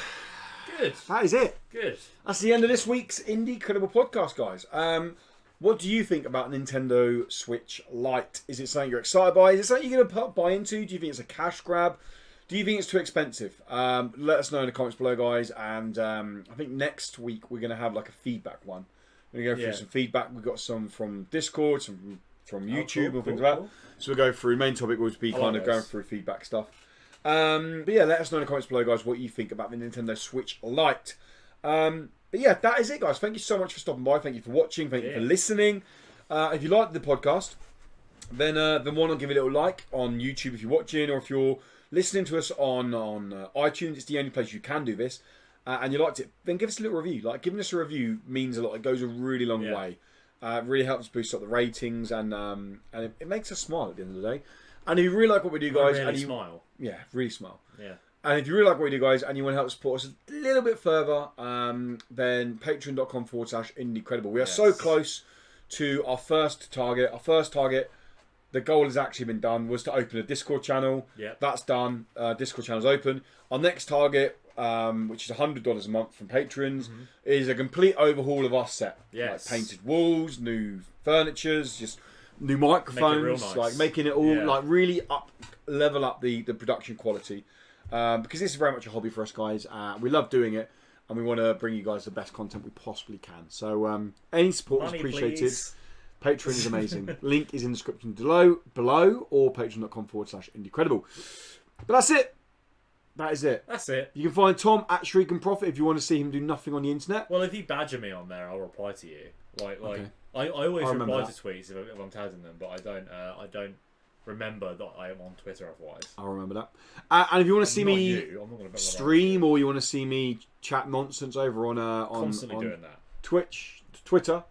Speaker 2: Good.
Speaker 1: That is it.
Speaker 2: Good.
Speaker 1: That's the end of this week's Indie Credible podcast, guys. What do you think about Nintendo Switch Lite? Is it something you're excited by? Is it something you're going to buy into? Do you think it's a cash grab? Do you think it's too expensive? Let us know in the comments below, guys. And I think next week we're going to have like a feedback one. We're going to go through some feedback. We've got some from Discord, some from YouTube and things like that. So we'll go through. Main topic will be kind of going through feedback stuff. But yeah, let us know in the comments below, guys, what you think about the Nintendo Switch Lite. But yeah, that is it, guys. Thank you so much for stopping by. Thank you for watching. Thank you for listening. If you liked the podcast, then why not give it a little like on YouTube if you're watching, or if you're listening to us on iTunes. It's the only place you can do this. And you liked it, then give us a little review. Like, giving us a review means a lot. It goes a really long way. It really helps boost up the ratings, and it makes us smile at the end of the day. And if you really like what we do, guys,
Speaker 2: really smile.
Speaker 1: Yeah, really smile.
Speaker 2: Yeah.
Speaker 1: And if you really like what we do, guys, and you want to help support us a little bit further, then patreon.com/IndieCredible. We are so close to our first target. Our first target, the goal has actually been done, was to open a Discord channel.
Speaker 2: Yeah.
Speaker 1: That's done. Discord channel's open. Our next target, which is $100 a month from patrons, is a complete overhaul of our set.
Speaker 2: Yes.
Speaker 1: Like painted walls, new furnitures, just new microphones,
Speaker 2: nice.
Speaker 1: like making it all like really level up the production quality. Because this is very much a hobby for us, guys. We love doing it, and we want to bring you guys the best content we possibly can. So any support is appreciated.
Speaker 2: Please.
Speaker 1: Patreon is amazing. Link is in the description below or patreon.com/IndieCredible. But that's it. That is it.
Speaker 2: That's it.
Speaker 1: You can find Tom at Shriek and Profit if you want to see him do nothing on the internet.
Speaker 2: Well, if you badger me on there, I'll reply to you.
Speaker 1: Okay.
Speaker 2: I always reply
Speaker 1: that.
Speaker 2: to tweets if I'm tagging them, but I don't remember that I am on Twitter otherwise.
Speaker 1: I'll remember that. And if you want to see me
Speaker 2: I'm not gonna
Speaker 1: stream, or you want to see me chat nonsense over on
Speaker 2: constantly doing that.
Speaker 1: Twitch, Twitter,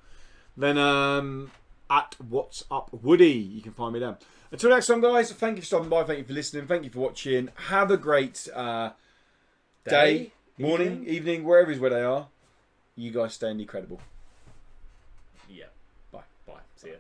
Speaker 1: then at What's Up Woody, you can find me there. Until next time, guys. Thank you for stopping by. Thank you for listening. Thank you for watching. Have a great day, morning, evening, wherever is where they are. You guys stay incredible.
Speaker 2: Yeah.
Speaker 1: Bye.
Speaker 2: Bye. See ya.